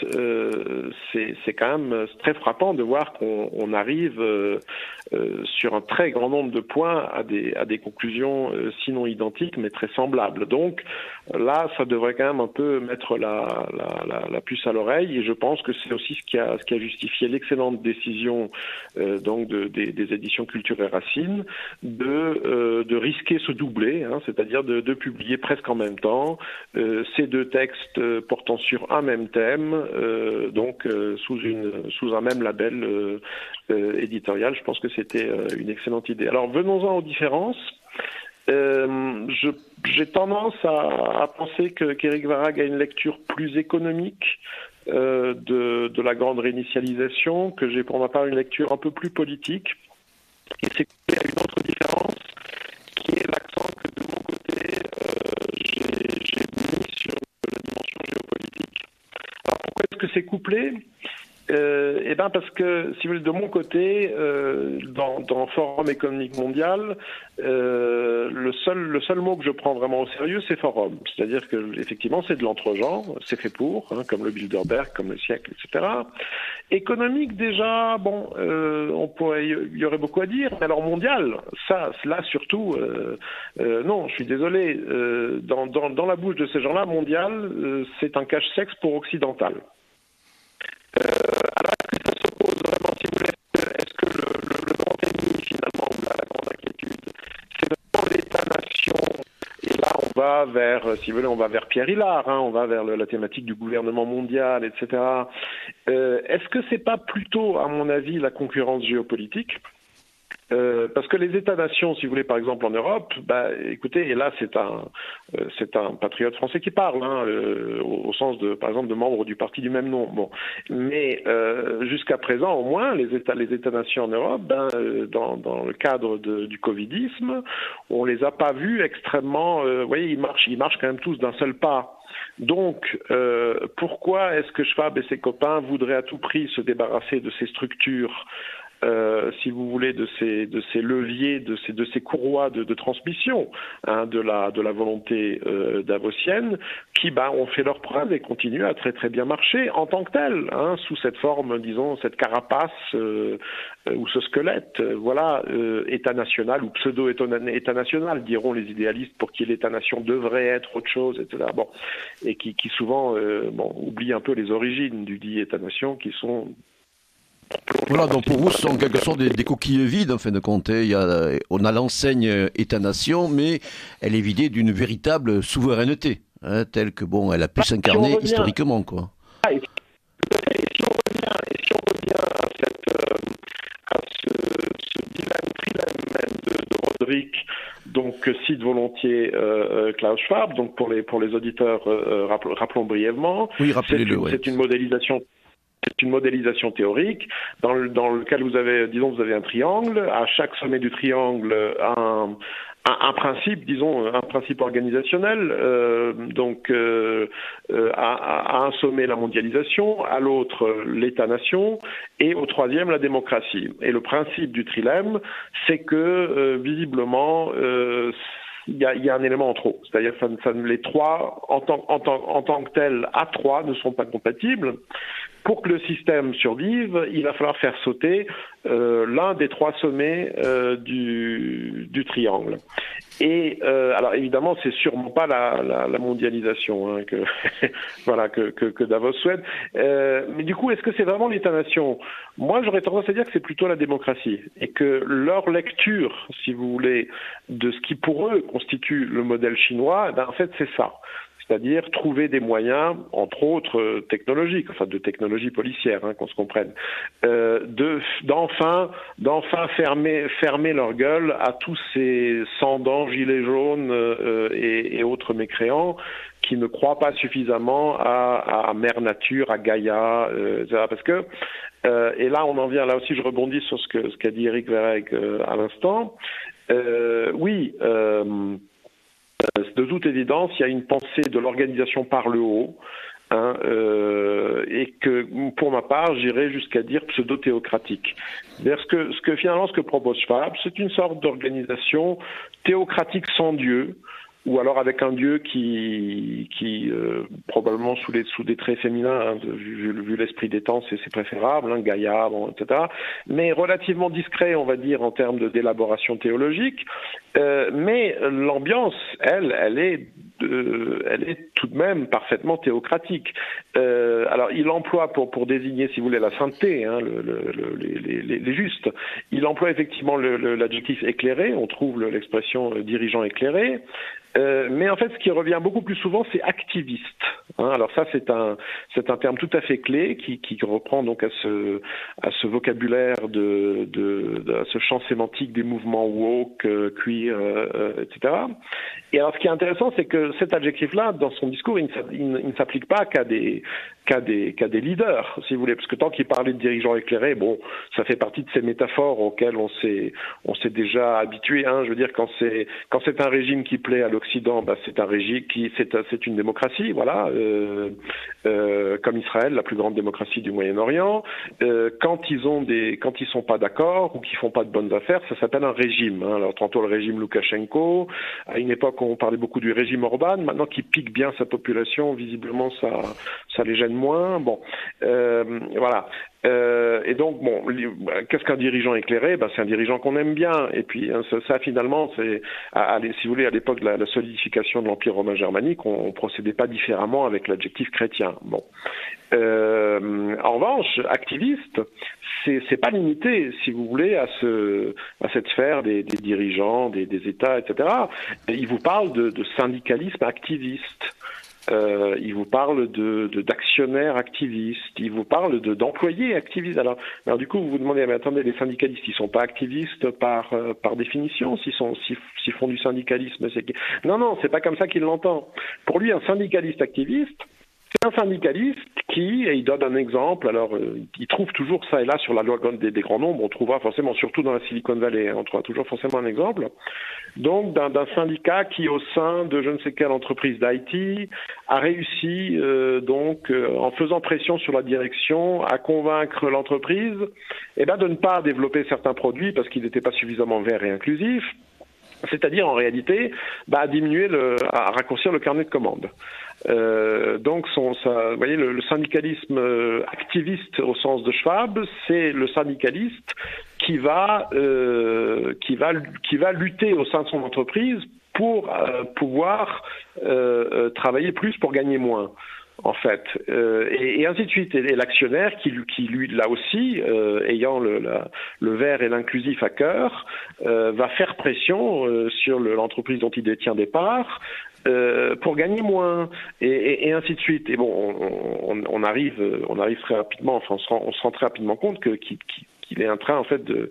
c'est quand même très frappant de voir qu'on arrive sur un très grand nombre de points à des conclusions sinon identiques mais très semblables. Donc là, ça devrait quand même un peu mettre la puce à l'oreille, et je pense que c'est aussi ce qui a justifié l'excellente décision donc des éditions Culture et Racines de risquer ce doublé, hein, c'est-à-dire de publier presque en même temps ces deux textes portant sur un même thème, donc sous un même label éditorial. Je pense que c'était une excellente idée. Alors venons-en aux différences. J'ai tendance à penser qu'Éric Verhaeghe a une lecture plus économique de la grande réinitialisation, que j'ai pour ma part une lecture un peu plus politique. Et c'est qu'il y a une autre différence qui est l'accent que de mon côté j'ai mis sur la dimension géopolitique. Alors pourquoi est-ce que c'est couplé ? Parce que, si vous voulez, de mon côté, dans le Forum économique mondial, le seul mot que je prends vraiment au sérieux, c'est forum. C'est-à-dire que, effectivement, c'est de l'entre-genre, c'est fait pour, comme le Bilderberg, comme le siècle, etc. Économique, déjà, bon, il y aurait beaucoup à dire. Mais alors mondial, là surtout, non, je suis désolé. Dans la bouche de ces gens-là, mondial, c'est un cache-sexe pour occidental. Alors, est-ce que ça s'oppose vraiment, si vous voulez, est-ce que le grand ennemi, finalement, ou la grande inquiétude, c'est vraiment l'État-nation, et là, on va vers, si vous voulez, on va vers Pierre Hillard, on va vers la thématique du gouvernement mondial, etc. Est-ce que c'est pas plutôt, à mon avis, la concurrence géopolitique ? Parce que les États-nations, si vous voulez, par exemple en Europe, écoutez, et là c'est un patriote français qui parle, au sens de, par exemple, de membres du parti du même nom. Bon, mais jusqu'à présent, au moins, les États-nations en Europe, dans le cadre du Covidisme, on les a pas vus extrêmement. Vous voyez, ils marchent quand même tous d'un seul pas. Donc, pourquoi est-ce que Schwab et ses copains voudraient à tout prix se débarrasser de ces structures? Si vous voulez, de ces leviers, de ces courroies de transmission de la volonté davosienne, qui ont fait leur preuve et continuent à très très bien marcher en tant que telles, sous cette forme, disons, cette carapace ou ce squelette, État national ou pseudo-État national, diront les idéalistes, pour qui l'État-nation devrait être autre chose, etc. Bon, et qui souvent oublient un peu les origines du dit État-nation, qui sont... Voilà, donc pour vous, ce sont en quelque sorte des coquilles vides, en fin de compte. On a l'enseigne État-nation, mais elle est vidée d'une véritable souveraineté, telle que, elle a pu s'incarner historiquement, quoi. Et si on revient à ce dilemme même de Roderick, donc cite volontiers Klaus Schwab, donc pour les auditeurs, rappelons brièvement. Oui, rappelez-le, c'est une modélisation. C'est une modélisation théorique dans lequel vous avez un triangle. À chaque sommet du triangle, un principe, un principe organisationnel. À un sommet, la mondialisation, à l'autre, l'État-nation, et au troisième, la démocratie. Et le principe du trilemme, c'est que visiblement, il y a un élément en trop. C'est-à-dire que les trois, en tant que tels, à trois, ne sont pas compatibles. Pour que le système survive, il va falloir faire sauter l'un des trois sommets du triangle. Et alors évidemment, c'est sûrement pas la mondialisation que Davos souhaite. Mais du coup, est-ce que c'est vraiment l'État-nation? Moi, j'aurais tendance à dire que c'est plutôt la démocratie, et que leur lecture, si vous voulez, de ce qui pour eux constitue le modèle chinois, en fait, c'est ça. C'est-à-dire trouver des moyens, entre autres technologiques, de technologie policière, qu'on se comprenne, d'enfin fermer leur gueule à tous ces sans-dents, gilets jaunes et autres mécréants qui ne croient pas suffisamment à Mère Nature, à Gaïa, etc. Parce que, et là on en vient, là aussi je rebondis sur ce qu'a dit Eric Verreek à l'instant, de toute évidence, il y a une pensée de l'organisation par le haut, et que, pour ma part, j'irais jusqu'à dire pseudo-théocratique. C'est-à-dire ce que propose Schwab, c'est une sorte d'organisation théocratique sans Dieu, ou alors avec un Dieu qui probablement sous des traits féminins, vu l'esprit des temps, c'est préférable, Gaïa, etc. Mais relativement discret, on va dire, en termes d'élaboration théologique. Mais l'ambiance, elle est tout de même parfaitement théocratique. Alors, il emploie pour désigner, si vous voulez, la sainteté, les justes. Il emploie effectivement l'adjectif éclairé. On trouve l'expression dirigeant éclairé. Mais en fait, ce qui revient beaucoup plus souvent, c'est activiste. Alors ça, c'est un terme tout à fait clé qui reprend donc à ce vocabulaire à ce champ sémantique des mouvements woke, queer, etc. Et alors, ce qui est intéressant, c'est que cet adjectif-là, dans son discours, il ne s'applique pas qu'à des des leaders, si vous voulez, parce que tant qu'il parlait de dirigeants éclairés, bon, ça fait partie de ces métaphores auxquelles on s'est déjà habitué. Hein. Je veux dire, quand c'est un régime qui plaît à l'Occident, bah, c'est un régime c'est une démocratie, voilà, comme Israël, la plus grande démocratie du Moyen-Orient. Quand ils sont pas d'accord ou qu'ils font pas de bonnes affaires, ça s'appelle un régime. Hein. Alors tantôt le régime Loukachenko, à une époque on parlait beaucoup du régime Orban, maintenant qu'il pique bien sa population, visiblement ça les gêne moins. Bon, voilà. Et donc, bon, qu'est-ce qu'un dirigeant éclairé? Ben, c'est un dirigeant qu'on aime bien. Et puis, ça finalement, c'est, si vous voulez, à l'époque de la solidification de l'Empire romain germanique, on procédait pas différemment avec l'adjectif chrétien. Bon. En revanche, activiste, c'est pas limité, si vous voulez, à cette sphère des dirigeants, des États, etc. Il vous parle de syndicalisme activiste. Il vous parle d'actionnaires activistes, il vous parle d'employés activistes. Alors du coup, vous vous demandez, mais attendez, les syndicalistes, ils sont pas activistes par définition, s'ils font du syndicalisme, non, c'est pas comme ça qu'il l'entend. Pour lui, un syndicaliste activiste, c'est un syndicaliste qui, et il donne un exemple, alors il trouve toujours ça et là sur la loi des grands nombres, on trouvera forcément, surtout dans la Silicon Valley, on trouvera toujours forcément un exemple, donc d'un syndicat qui au sein de je ne sais quelle entreprise d'IT a réussi en faisant pression sur la direction à convaincre l'entreprise de ne pas développer certains produits parce qu'ils n'étaient pas suffisamment verts et inclusifs. C'est-à-dire en réalité à raccourcir le carnet de commandes. Donc vous voyez, le syndicalisme activiste au sens de Schwab, c'est le syndicaliste qui va lutter au sein de son entreprise pour pouvoir travailler plus pour gagner moins. En fait, et ainsi de suite. Et l'actionnaire qui lui, là aussi, ayant le vert et l'inclusif à cœur, va faire pression sur l'entreprise dont il détient des parts pour gagner moins, et ainsi de suite. Et bon, on arrive très rapidement, enfin, on se rend très rapidement compte qu'il est en train en fait de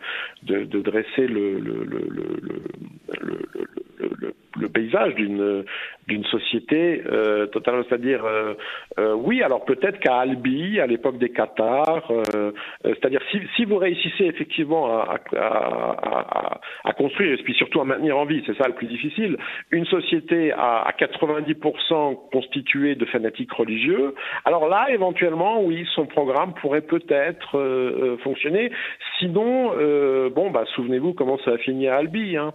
dresser le paysage d'une société totalement, c'est-à-dire oui, alors peut-être qu'à Albi, à l'époque des Qatars, c'est-à-dire si vous réussissez effectivement à construire et puis surtout à maintenir en vie, c'est ça le plus difficile, une société à 90% constituée de fanatiques religieux, alors là éventuellement oui, son programme pourrait peut-être fonctionner. Sinon, souvenez-vous comment ça a fini à Albi, hein.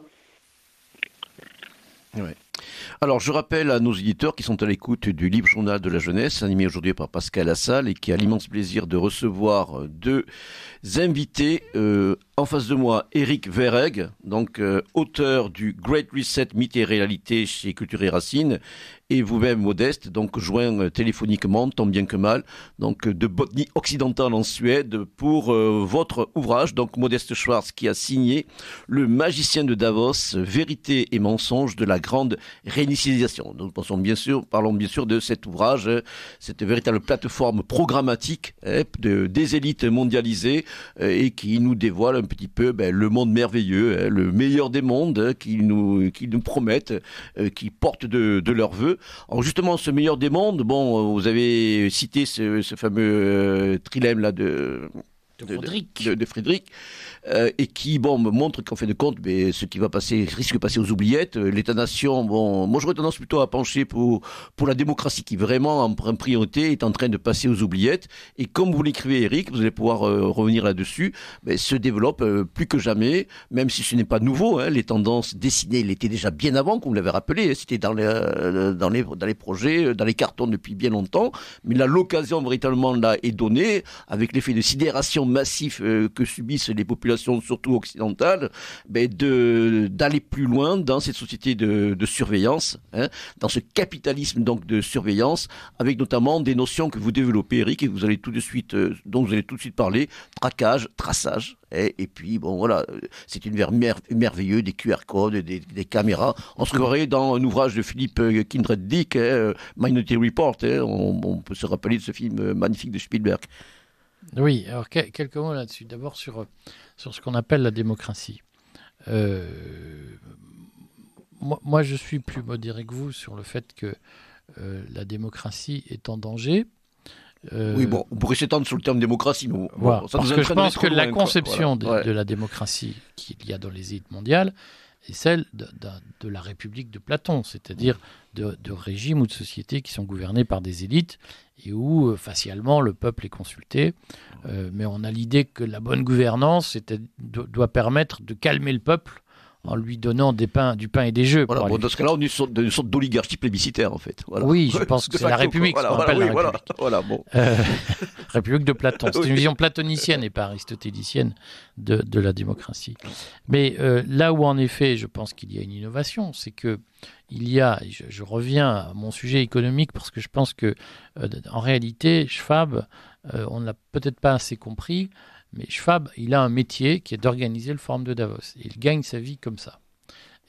Ouais. Alors, je rappelle à nos éditeurs qui sont à l'écoute du Libre Journal de la Jeunesse, animé aujourd'hui par Pascal Lassalle, et qui a l'immense plaisir de recevoir deux invités. En face de moi, Éric Verreg, donc auteur du Great Reset, Mythes et Réalité chez Culture et Racines, et vous-même, Modeste, donc joint téléphoniquement, tant bien que mal, donc de Botnie occidentale en Suède, pour votre ouvrage, donc Modeste Schwartz, qui a signé Le magicien de Davos, vérité et mensonge de la grande réinitialisation. Nous parlons bien sûr de cet ouvrage, cette véritable plateforme programmatique des élites mondialisées et qui nous dévoile un petit peu le monde merveilleux, le meilleur des mondes qu'ils nous promettent, qui portent de leurs vœux. Alors justement, ce meilleur des mondes, bon, vous avez cité ce fameux trilemme là de Frédéric, et qui montre qu'en fin de compte, ce qui va passer risque de passer aux oubliettes. L'État-nation, moi j'aurais tendance plutôt à pencher pour la démocratie qui vraiment en priorité est en train de passer aux oubliettes. Et comme vous l'écrivez, Eric, vous allez pouvoir revenir là-dessus, se développe plus que jamais, même si ce n'est pas nouveau. Hein, les tendances dessinées l'étaient déjà bien avant, comme vous l'avez rappelé. C'était dans les projets, dans les cartons depuis bien longtemps. Mais là, l'occasion véritablement là est donnée avec l'effet de sidération massif que subissent les populations, surtout occidentales, d'aller plus loin dans cette société de surveillance, hein, dans ce capitalisme donc de surveillance, avec notamment des notions que vous développez, Eric, et dont vous allez tout de suite parler, traquage, traçage. Et puis, voilà, c'est une merveilleux, des QR codes, des caméras. On se croirait dans un ouvrage de Philippe Kindred Dick, Minority Report. On peut se rappeler de ce film magnifique de Spielberg. Oui, alors quelques mots là-dessus. D'abord sur ce qu'on appelle la démocratie. Moi, je suis plus modéré que vous sur le fait que la démocratie est en danger. Oui, bon, on pourrait s'étendre sur le terme démocratie, mais bon, voilà, ça parce nous que je pense que loin, la conception de la démocratie qu'il y a dans les élites mondiales est celle de la République de Platon, c'est-à-dire de régimes ou de sociétés qui sont gouvernés par des élites et où facialement le peuple est consulté. Mais on a l'idée que la bonne gouvernance doit permettre de calmer le peuple en lui donnant du pain et des jeux. Voilà, dans ce cas-là, on est une sorte d'oligarchie plébiscitaire, en fait. Voilà. Oui, je pense que c'est la République, ce qu'on appelle la République. Bon. République de Platon. C'est une vision platonicienne et pas aristotélicienne de la démocratie. Mais là où, en effet, je pense qu'il y a une innovation, c'est que je reviens à mon sujet économique parce que je pense que, en réalité, Schwab, on ne l'a peut-être pas assez compris, mais Schwab, il a un métier qui est d'organiser le Forum de Davos. Et il gagne sa vie comme ça.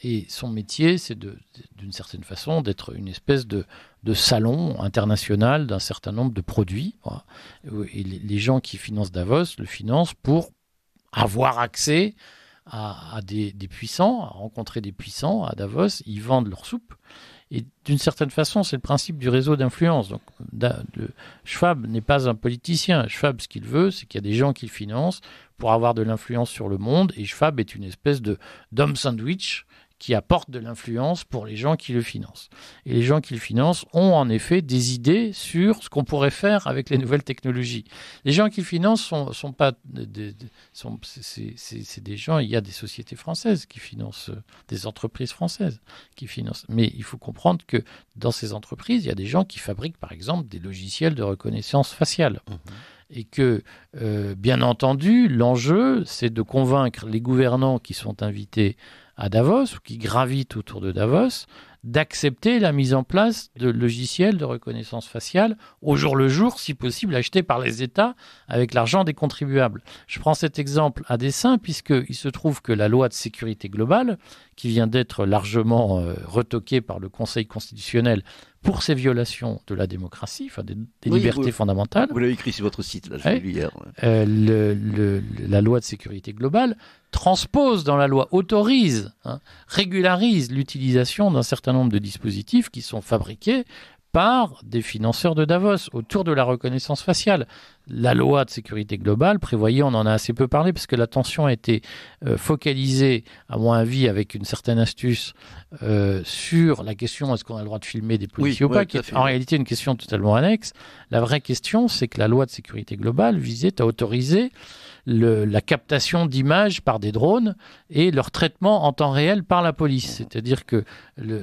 Et son métier, c'est d'une certaine façon d'être une espèce de salon international d'un certain nombre de produits. Voilà. Et les gens qui financent Davos le financent pour avoir accès à des puissants, à rencontrer des puissants à Davos. Ils vendent leur soupe. Et d'une certaine façon, c'est le principe du réseau d'influence. Donc, Schwab n'est pas un politicien. Schwab, ce qu'il veut, c'est qu'il y a des gens qui le financent pour avoir de l'influence sur le monde. Et Schwab est une espèce d'homme sandwich qui apporte de l'influence pour les gens qui le financent. Et les gens qui le financent ont en effet des idées sur ce qu'on pourrait faire avec les nouvelles technologies. Les gens qui le financent sont pas c'est des gens, il y a des sociétés françaises qui financent, des entreprises françaises qui financent. Mais il faut comprendre que dans ces entreprises, il y a des gens qui fabriquent par exemple des logiciels de reconnaissance faciale. Et que, bien entendu, l'enjeu, c'est de convaincre les gouvernants qui sont invités à Davos, ou qui gravitent autour de Davos, d'accepter la mise en place de logiciels de reconnaissance faciale au jour le jour, si possible, achetés par les États avec l'argent des contribuables. Je prends cet exemple à dessein, puisqu'il se trouve que la loi de sécurité globale, qui vient d'être largement retoquée par le Conseil constitutionnel pour ces violations de la démocratie, enfin des libertés fondamentales. Vous l'avez écrit sur votre site, là, je l'ai lu hier. Ouais. La loi de sécurité globale transpose dans la loi, autorise, régularise l'utilisation d'un certain nombre de dispositifs qui sont fabriqués par des financeurs de Davos autour de la reconnaissance faciale. La loi de sécurité globale prévoyait, on en a assez peu parlé parce que l'attention a été focalisée, à mon avis, avec une certaine astuce, sur la question est-ce qu'on a le droit de filmer des policiers ou pas, qui est en réalité une question totalement annexe. La vraie question, c'est que la loi de sécurité globale visait à autoriser la captation d'images par des drones et leur traitement en temps réel par la police. C'est-à-dire que,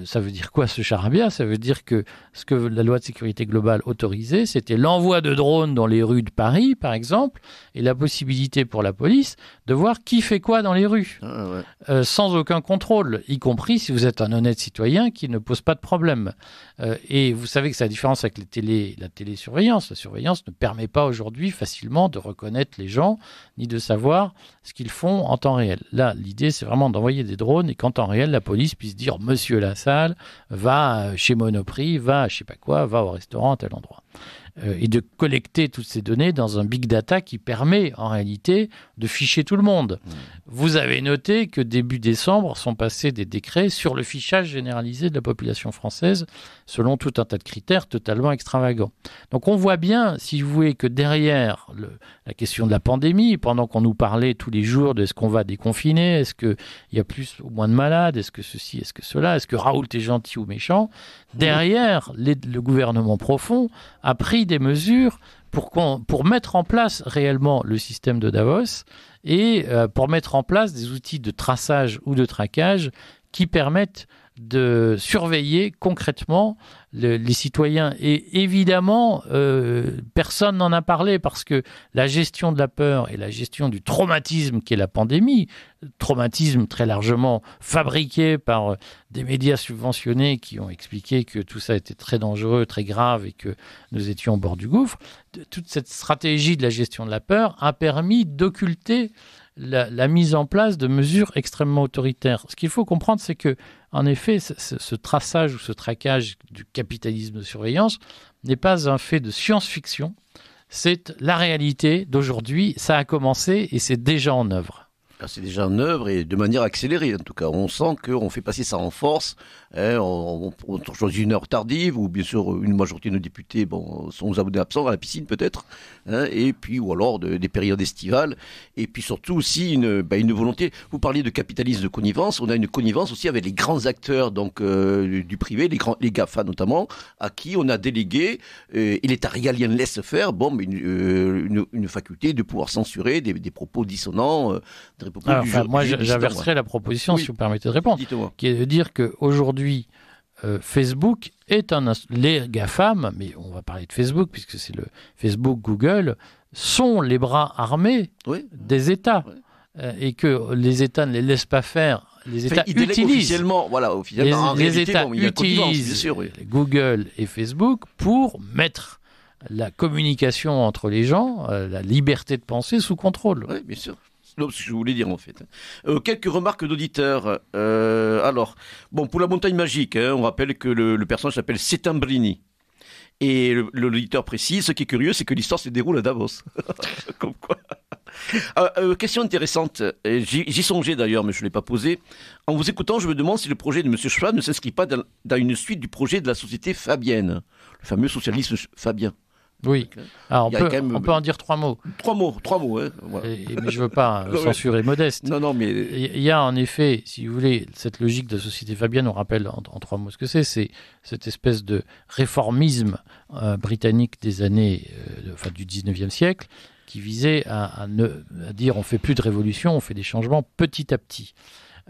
ça veut dire quoi ce charabia ? Ça veut dire que ce que la loi de sécurité globale autorisait, c'était l'envoi de drones dans les rues de Paris, par exemple, et la possibilité pour la police de voir qui fait quoi dans les rues, sans aucun contrôle, y compris si vous êtes un honnête citoyen qui ne pose pas de problème. Et vous savez que c'est la différence avec la télésurveillance. La surveillance ne permet pas aujourd'hui facilement de reconnaître les gens, ni de savoir ce qu'ils font en temps réel. Là, l'idée, c'est vraiment d'envoyer des drones et qu'en temps réel, la police puisse dire « Monsieur Lassalle, va chez Monoprix, va à je sais pas quoi, va au restaurant à tel endroit ». Et de collecter toutes ces données dans un big data qui permet en réalité de ficher tout le monde. Vous avez noté que début décembre sont passés des décrets sur le fichage généralisé de la population française selon tout un tas de critères totalement extravagants. Donc on voit bien, si vous voulez, que derrière la question de la pandémie, pendant qu'on nous parlait tous les jours de est-ce qu'on va déconfiner, est-ce qu'il y a plus ou moins de malades, est-ce que ceci, est-ce que cela, est-ce que Raoult est gentil ou méchant, derrière le gouvernement profond a pris des mesures pour mettre en place réellement le système de Davos et pour mettre en place des outils de traçage ou de traquage qui permettent de surveiller concrètement les citoyens. Et évidemment, personne n'en a parlé parce que la gestion de la peur et la gestion du traumatisme qui est la pandémie, traumatisme très largement fabriqué par des médias subventionnés qui ont expliqué que tout ça était très dangereux, très grave et que nous étions au bord du gouffre, toute cette stratégie de la gestion de la peur a permis d'occulter la mise en place de mesures extrêmement autoritaires. Ce qu'il faut comprendre, c'est que, en effet, ce traçage ou ce traquage du capitalisme de surveillance n'est pas un fait de science-fiction, c'est la réalité d'aujourd'hui. Ça a commencé et c'est déjà en œuvre. C'est déjà en œuvre et de manière accélérée en tout cas. On sent qu'on fait passer ça en force. On choisit une heure tardive ou bien sûr une majorité de nos députés sont aux abonnés absents à la piscine peut-être. Et puis ou alors des périodes estivales. Et puis surtout aussi une volonté. Vous parliez de capitalisme de connivence. On a une connivence aussi avec les grands acteurs du privé, les GAFA notamment, à qui on a délégué et l'État régalien laisse faire une faculté de pouvoir censurer des propos dissonants. Moi, j'inverserais la proposition, si vous permettez de répondre, qui est de dire qu'aujourd'hui, Facebook est les GAFAM, mais on va parler de Facebook, puisque c'est le Facebook, Google, sont les bras armés des États. Et que les États ne les laissent pas faire. Les États utilisent Google et Facebook pour mettre la communication entre les gens, la liberté de penser sous contrôle. Oui, bien sûr. C'est ce que je voulais dire en fait. Quelques remarques d'auditeurs. Pour la montagne magique, on rappelle que le personnage s'appelle Settembrini. Et l'auditeur précise, ce qui est curieux, c'est que l'histoire se déroule à Davos. Comme quoi. Question intéressante. J'y songeais d'ailleurs, mais je ne l'ai pas posée. En vous écoutant, je me demande si le projet de M. Schwab ne s'inscrit pas dans une suite du projet de la société fabienne, le fameux socialisme fabien. Oui. Alors on peut en dire trois mots. Trois mots. Hein. Voilà. Mais je ne veux pas censurer Modeste. Non, mais il y a en effet, si vous voulez, cette logique de la société fabienne. On rappelle en trois mots ce que c'est. C'est cette espèce de réformisme britannique des années, du 19e siècle, qui visait à dire on fait plus de révolution, on fait des changements petit à petit.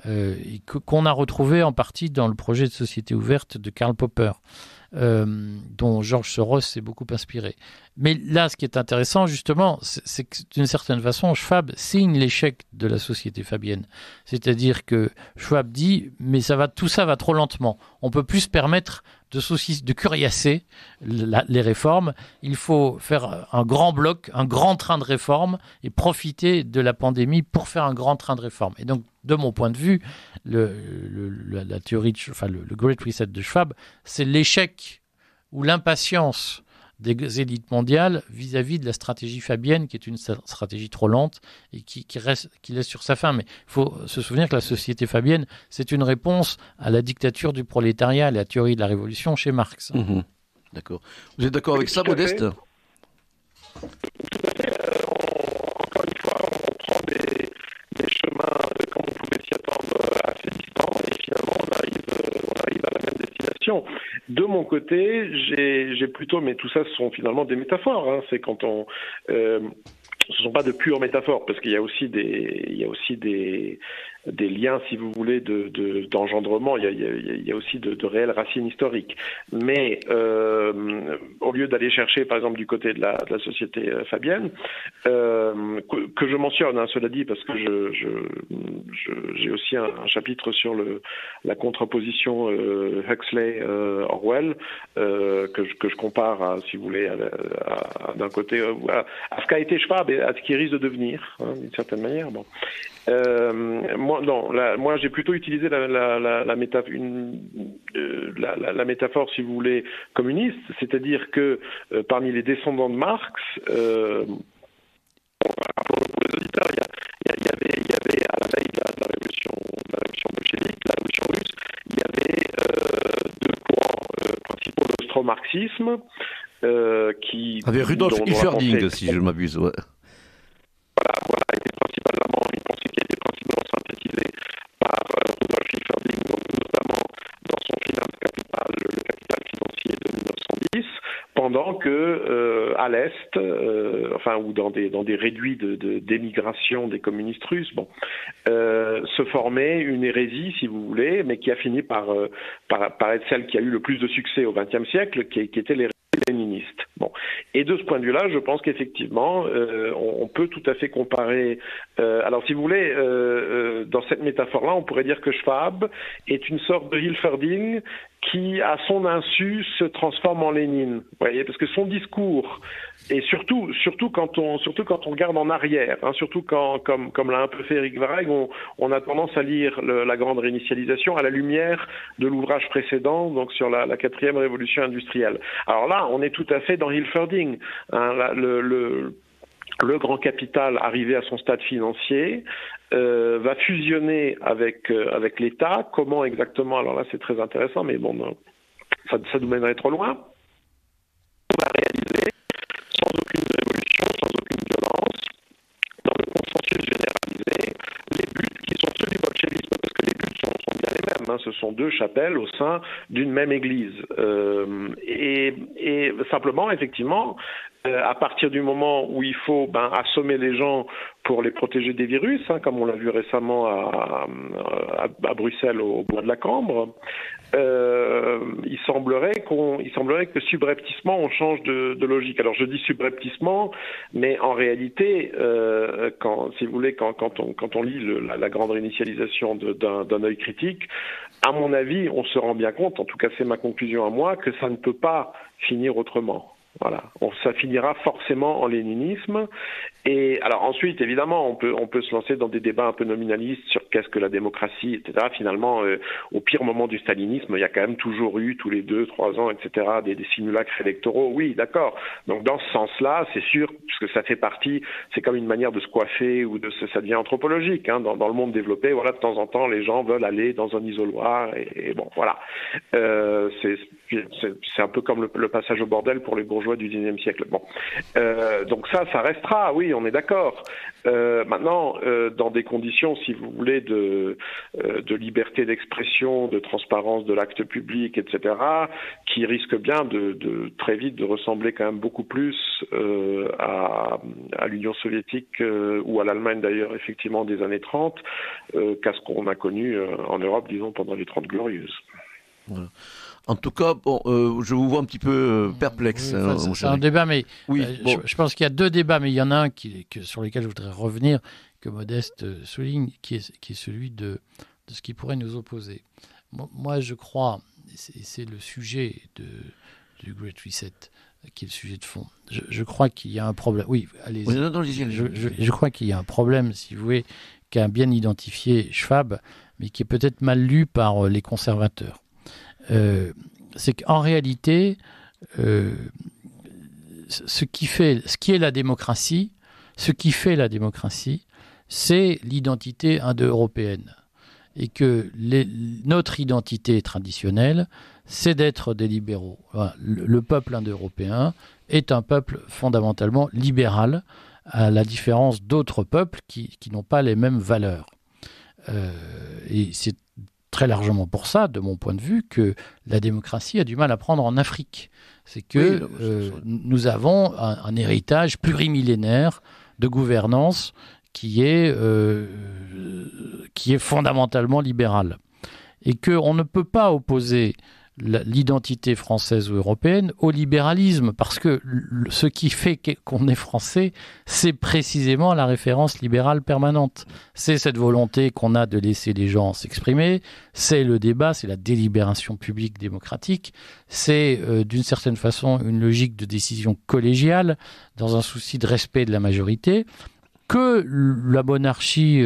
Et qu'on a retrouvé en partie dans le projet de société ouverte de Karl Popper. Dont George Soros s'est beaucoup inspiré. Mais là, ce qui est intéressant, justement, c'est que d'une certaine façon, Schwab signe l'échec de la société fabienne. C'est-à-dire que Schwab dit, mais tout ça va trop lentement. On ne peut plus se permettre de curiasser les réformes. Il faut faire un grand bloc, un grand train de réformes et profiter de la pandémie pour faire un grand train de réformes. Et donc, de mon point de vue, la théorie, le Great Reset de Schwab, c'est l'échec ou l'impatience des élites mondiales vis-à-vis de la stratégie fabienne, qui est une stratégie trop lente et qui laisse sur sa fin. Mais il faut se souvenir que la société fabienne, c'est une réponse à la dictature du prolétariat et à la théorie de la révolution chez Marx. Mmh. D'accord. Vous êtes d'accord avec ça, Modeste ? Tout à fait. Encore une fois, on prend des chemins, comme on pouvait s'y attendre, assez distants, et finalement on arrive à la même destination. De mon côté, j'ai plutôt, mais tout ça ce sont finalement des métaphores. Hein. C'est quand ce sont pas de pures métaphores, parce qu'il y a aussi des liens, si vous voulez, d'engendrement. Il y a aussi de réelles racines historiques. Mais au lieu d'aller chercher, par exemple, du côté de la société fabienne, que je mentionne, hein, cela dit, parce que j'ai aussi un chapitre sur la contraposition Huxley-Orwell, que je compare, à, si vous voulez, d'un côté à ce qu'a été Schwab et à ce qui risque de devenir, hein, d'une certaine manière. Bon. Moi, j'ai plutôt utilisé la métaphore, si vous voulez, communiste, c'est-à-dire que parmi les descendants de Marx, pour les auditeurs, il y avait à la veille de la révolution bolchevique, la révolution russe, il y avait deux courants principaux de l'austro-marxisme qui avec Rudolf Hilferding, si je ne m'abuse, ouais. Voilà, était principalement une pensée qui a été principalement synthétisée par Rudolf Hilferding, notamment dans son film Capital, le Capital financier de 1910, pendant que à l'Est, ou dans des réduits d'émigration des communistes russes, se formait une hérésie, si vous voulez, mais qui a fini par être celle qui a eu le plus de succès au XXe siècle, qui était l'hérésie léniniste. Bon. Et de ce point de vue-là, je pense qu'effectivement, on peut tout à fait comparer. Alors, si vous voulez, dans cette métaphore-là, on pourrait dire que Schwab est une sorte de Hilferding qui, à son insu, se transforme en Lénine. Vous voyez, parce que son discours, et surtout quand on regarde en arrière, hein, surtout comme l'a un peu fait Eric Vareg, on a tendance à lire la grande réinitialisation à la lumière de l'ouvrage précédent, donc sur la quatrième révolution industrielle. Alors là, on est tout à fait dans Hilferding. Hein, le grand capital arrivé à son stade financier va fusionner avec l'État. Comment exactement? Alors là, c'est très intéressant, mais bon, ça nous mènerait trop loin. On va réaliser sans aucune révolution, sans aucune violence, dans le consensus généralisé, les buts qui sont ceux du bolchevisme, parce que les buts sont bien les mêmes. Ce sont deux chapelles au sein d'une même église. Et simplement, effectivement, à partir du moment où il faut assommer les gens pour les protéger des virus, comme on l'a vu récemment à Bruxelles au bois de la Cambre, il semblerait que subrepticement on change de logique. Alors je dis subrepticement, mais en réalité, quand on lit la grande réinitialisation d'un œil critique, à mon avis, on se rend bien compte, en tout cas c'est ma conclusion à moi, que ça ne peut pas finir autrement. Voilà, ça finira forcément en léninisme. Et alors ensuite, évidemment, on peut se lancer dans des débats un peu nominalistes sur qu'est-ce que la démocratie, etc. Finalement, au pire moment du stalinisme, il y a quand même toujours eu tous les 2-3 ans, etc. des simulacres électoraux. Oui, d'accord. Donc dans ce sens-là, c'est sûr, puisque ça fait partie, c'est comme une manière de se coiffer ou ça devient anthropologique. Dans le monde développé, voilà, de temps en temps, les gens veulent aller dans un isoloir et bon, voilà. C'est un peu comme le passage au bordel pour les bourgeois du XIXe siècle. Bon, donc ça restera. Oui, on est d'accord. Maintenant, dans des conditions, si vous voulez, de liberté d'expression, de transparence de l'acte public, etc., qui risquent bien de très vite de ressembler quand même beaucoup plus à l'Union soviétique ou à l'Allemagne d'ailleurs, effectivement, des années 30, qu'à ce qu'on a connu en Europe, disons, pendant les 30 Glorieuses. Voilà. En tout cas, je vous vois un petit peu perplexe. Oui, c'est un débat, mais oui, je pense qu'il y a deux débats, mais il y en a un sur lequel je voudrais revenir, que Modeste souligne, qui est celui de ce qui pourrait nous opposer. Moi, je crois, c'est le sujet du Great Reset, qui est le sujet de fond. Je crois qu'il y a un problème. Oui, allez-y. Je crois qu'il y a un problème, si vous voulez, qu'a bien identifié Schwab, mais qui est peut-être mal lu par les conservateurs. C'est qu'en réalité, ce qui est la démocratie, c'est l'identité indo-européenne. Et que notre identité traditionnelle, c'est d'être des libéraux. Voilà. Le peuple indo-européen est un peuple fondamentalement libéral, à la différence d'autres peuples qui n'ont pas les mêmes valeurs. Et c'est très largement pour ça, de mon point de vue, que la démocratie a du mal à prendre en Afrique. C'est que nous avons un héritage plurimillénaire de gouvernance qui est fondamentalement libéral. Et qu'on ne peut pas opposer l'identité française ou européenne au libéralisme, parce que ce qui fait qu'on est français, c'est précisément la référence libérale permanente. C'est cette volonté qu'on a de laisser les gens s'exprimer, c'est le débat, c'est la délibération publique démocratique, c'est d'une certaine façon une logique de décision collégiale, dans un souci de respect de la majorité, que la monarchie,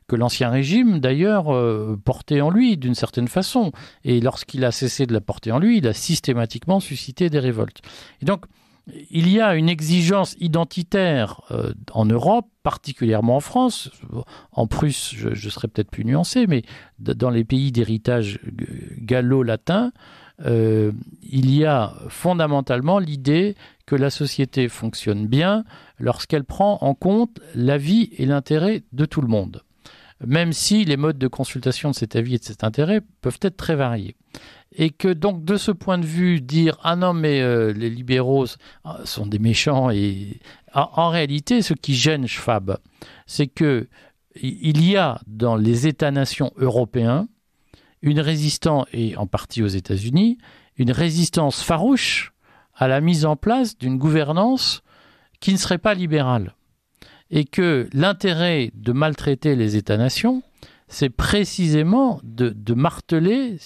que l'Ancien Régime, d'ailleurs, portait en lui, d'une certaine façon. Et lorsqu'il a cessé de la porter en lui, il a systématiquement suscité des révoltes. Et donc, il y a une exigence identitaire en Europe, particulièrement en France. En Prusse, je serais peut-être plus nuancé, mais dans les pays d'héritage gallo-latin, il y a fondamentalement l'idée que la société fonctionne bien lorsqu'elle prend en compte l'avis et l'intérêt de tout le monde, même si les modes de consultation de cet avis et de cet intérêt peuvent être très variés. Et que donc, de ce point de vue, dire « Ah non, mais les libéraux sont des méchants », et en réalité, ce qui gêne Schwab, c'est qu'il y a dans les États-nations européens une résistance, et en partie aux États-Unis, une résistance farouche à la mise en place d'une gouvernance qui ne serait pas libérale. Et que l'intérêt de maltraiter les États-nations, c'est précisément de marteler,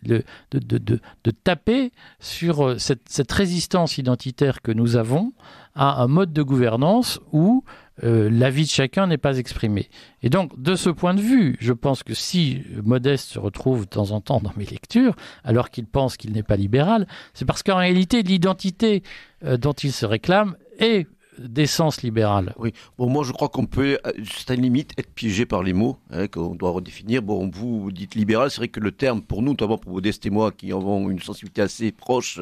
de taper sur cette résistance identitaire que nous avons à un mode de gouvernance où l'avis de chacun n'est pas exprimé. Et donc, de ce point de vue, je pense que si Modeste se retrouve de temps en temps dans mes lectures, alors qu'il pense qu'il n'est pas libéral, c'est parce qu'en réalité, l'identité dont il se réclame est d'essence libérale. Oui, bon, moi je crois qu'on peut, jusqu'à une limite, être piégé par les mots, qu'on doit redéfinir. Bon, vous dites libéral, c'est vrai que le terme, pour nous, notamment pour Modeste et moi, qui avons une sensibilité assez proche,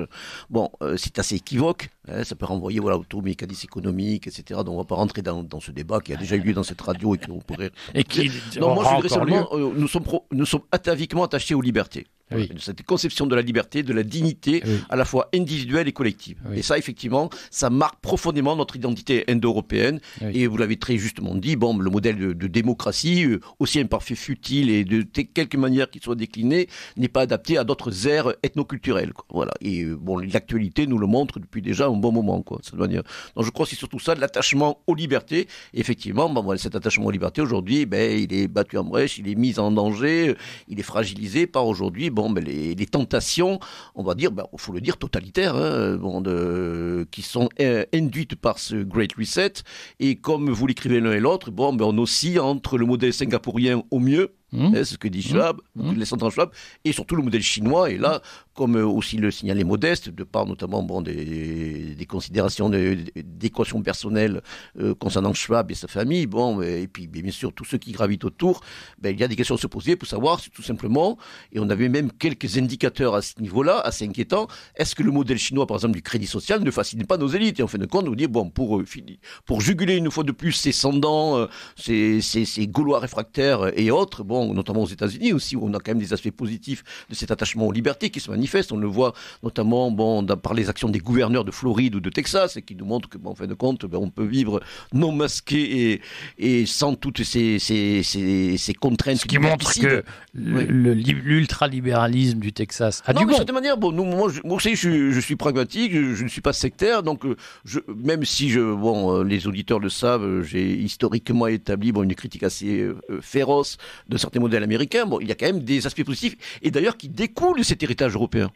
bon, c'est assez équivoque. Ça peut renvoyer autour du mécanisme économique, etc. Donc on ne va pas rentrer dans ce débat qui a déjà eu lieu dans cette radio et qu'on pourrait... Et qui non, moi je dirais seulement, nous sommes ataviquement attachés aux libertés. Oui. Cette conception de la liberté, de la dignité, oui. à la fois individuelle et collective. Oui. Et ça, effectivement, ça marque profondément notre identité indo-européenne. Oui. Et vous l'avez très justement dit, bon, le modèle de démocratie, aussi imparfait fut-il et de quelque manière qu'il soit décliné, n'est pas adapté à d'autres aires ethnoculturelles. Quoi. Voilà. Et bon, l'actualité nous le montre depuis déjà un bon moment. Quoi, de cette manière. Donc je crois que c'est surtout ça, l'attachement aux libertés. Et effectivement, bon, cet attachement aux libertés, aujourd'hui, il est battu en brèche, il est mis en danger, il est fragilisé par aujourd'hui. Les tentations, on va dire, il faut le dire, totalitaires, qui sont induites par ce Great Reset. Et comme vous l'écrivez l'un et l'autre, on oscille entre le modèle singapourien au mieux, c'est ce que dit Schwab, Alexandre Schwab, et surtout le modèle chinois. Et là, comme aussi le signalait Modeste, de par notamment des considérations d'équation personnelle concernant Schwab et sa famille, et puis bien sûr tous ceux qui gravitent autour, il y a des questions à se poser pour savoir tout simplement, et on avait même quelques indicateurs à ce niveau-là, assez inquiétants, est-ce que le modèle chinois, par exemple, du crédit social ne fascine pas nos élites? Et en fin de compte, on dit, pour juguler une fois de plus ces sans-dents, ces Gaulois réfractaires et autres, notamment aux États-Unis aussi, où on a quand même des aspects positifs de cet attachement aux libertés qui se manifestent. On le voit notamment par les actions des gouverneurs de Floride ou de Texas, et qui nous montrent que, en fin de compte, on peut vivre non masqué et sans toutes ces contraintes. Ce qui montre que l'ultralibéralisme du Texas a du bon. De certaine manière, moi aussi, je suis pragmatique, je ne suis pas sectaire, donc même si les auditeurs le savent, j'ai historiquement établi une critique assez féroce de certains modèles américains. Il y a quand même des aspects positifs, et d'ailleurs qui découlent de cet héritage européen,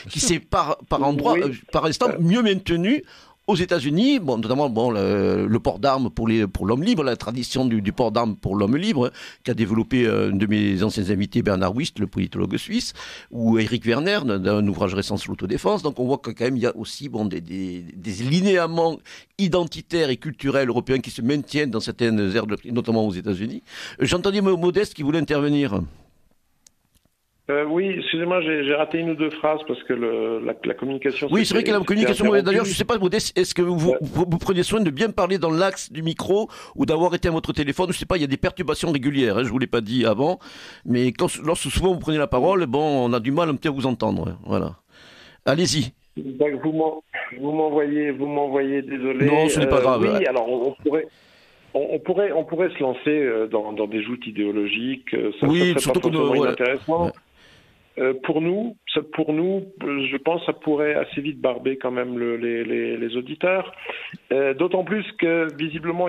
qui s'est par endroit, par instant, mieux maintenu aux États-Unis, notamment le port d'armes pour l'homme libre, la tradition du port d'armes pour l'homme libre, qu'a développé un de mes anciens invités, Bernard Wist, le politologue suisse, ou Eric Werner, d'un ouvrage récent sur l'autodéfense. Donc on voit que quand même il y a aussi des linéaments identitaires et culturels européens qui se maintiennent dans certaines aires, notamment aux États-Unis. J'entendais Modeste qui voulait intervenir. Oui, excusez-moi, j'ai raté une ou deux phrases parce que la communication... Oui, c'est vrai que la communication... D'ailleurs, je ne sais pas, Modeste, est-ce que vous prenez soin de bien parler dans l'axe du micro ou d'avoir éteint votre téléphone? Je ne sais pas, il y a des perturbations régulières, je ne vous l'ai pas dit avant, mais lorsque souvent vous prenez la parole, on a du mal un petit à vous entendre. Voilà. Allez-y. Vous m'envoyez, désolé. Non, ce n'est pas grave. Oui, alors on pourrait se lancer dans des joutes idéologiques. Ça serait surtout pas forcément inintéressant. Ouais. Pour nous, je pense que ça pourrait assez vite barber quand même les auditeurs. D'autant plus que visiblement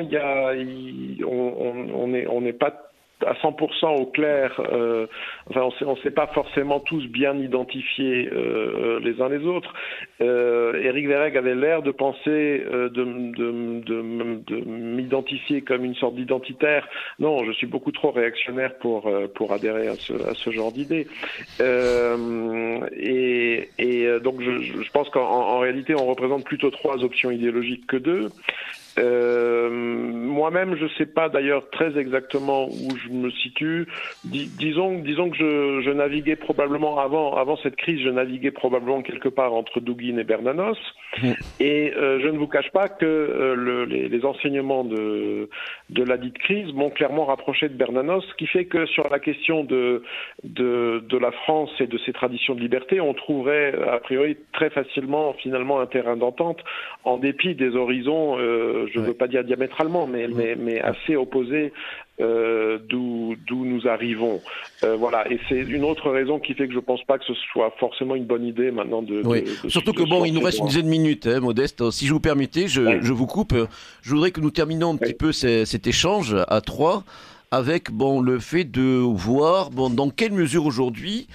on n'est pas à 100% au clair, on s'est pas forcément tous bien identifiés les uns les autres. Éric Verregue avait l'air de penser de m'identifier comme une sorte d'identitaire. Non, je suis beaucoup trop réactionnaire pour adhérer à ce genre d'idée. Donc je pense qu'en réalité on représente plutôt 3 options idéologiques que 2. Moi-même, je sais pas d'ailleurs très exactement où je me situe. Disons que je naviguais probablement avant cette crise, je naviguais probablement quelque part entre Dugin et Bernanos. Et je ne vous cache pas que les enseignements de la dite crise m'ont clairement rapproché de Bernanos, ce qui fait que sur la question de la France et de ses traditions de liberté, on trouverait a priori très facilement finalement un terrain d'entente, en dépit des horizons, je ne veux pas dire diamétralement, mais assez opposés d'où nous arrivons. Voilà, et c'est une autre raison qui fait que je ne pense pas que ce soit forcément une bonne idée maintenant surtout que il nous reste une dizaine de minutes, Modeste. Si je vous permettais, je vous coupe. Je voudrais que nous terminions un petit peu cet échange à 3 avec le fait de voir dans quelle mesure aujourd'hui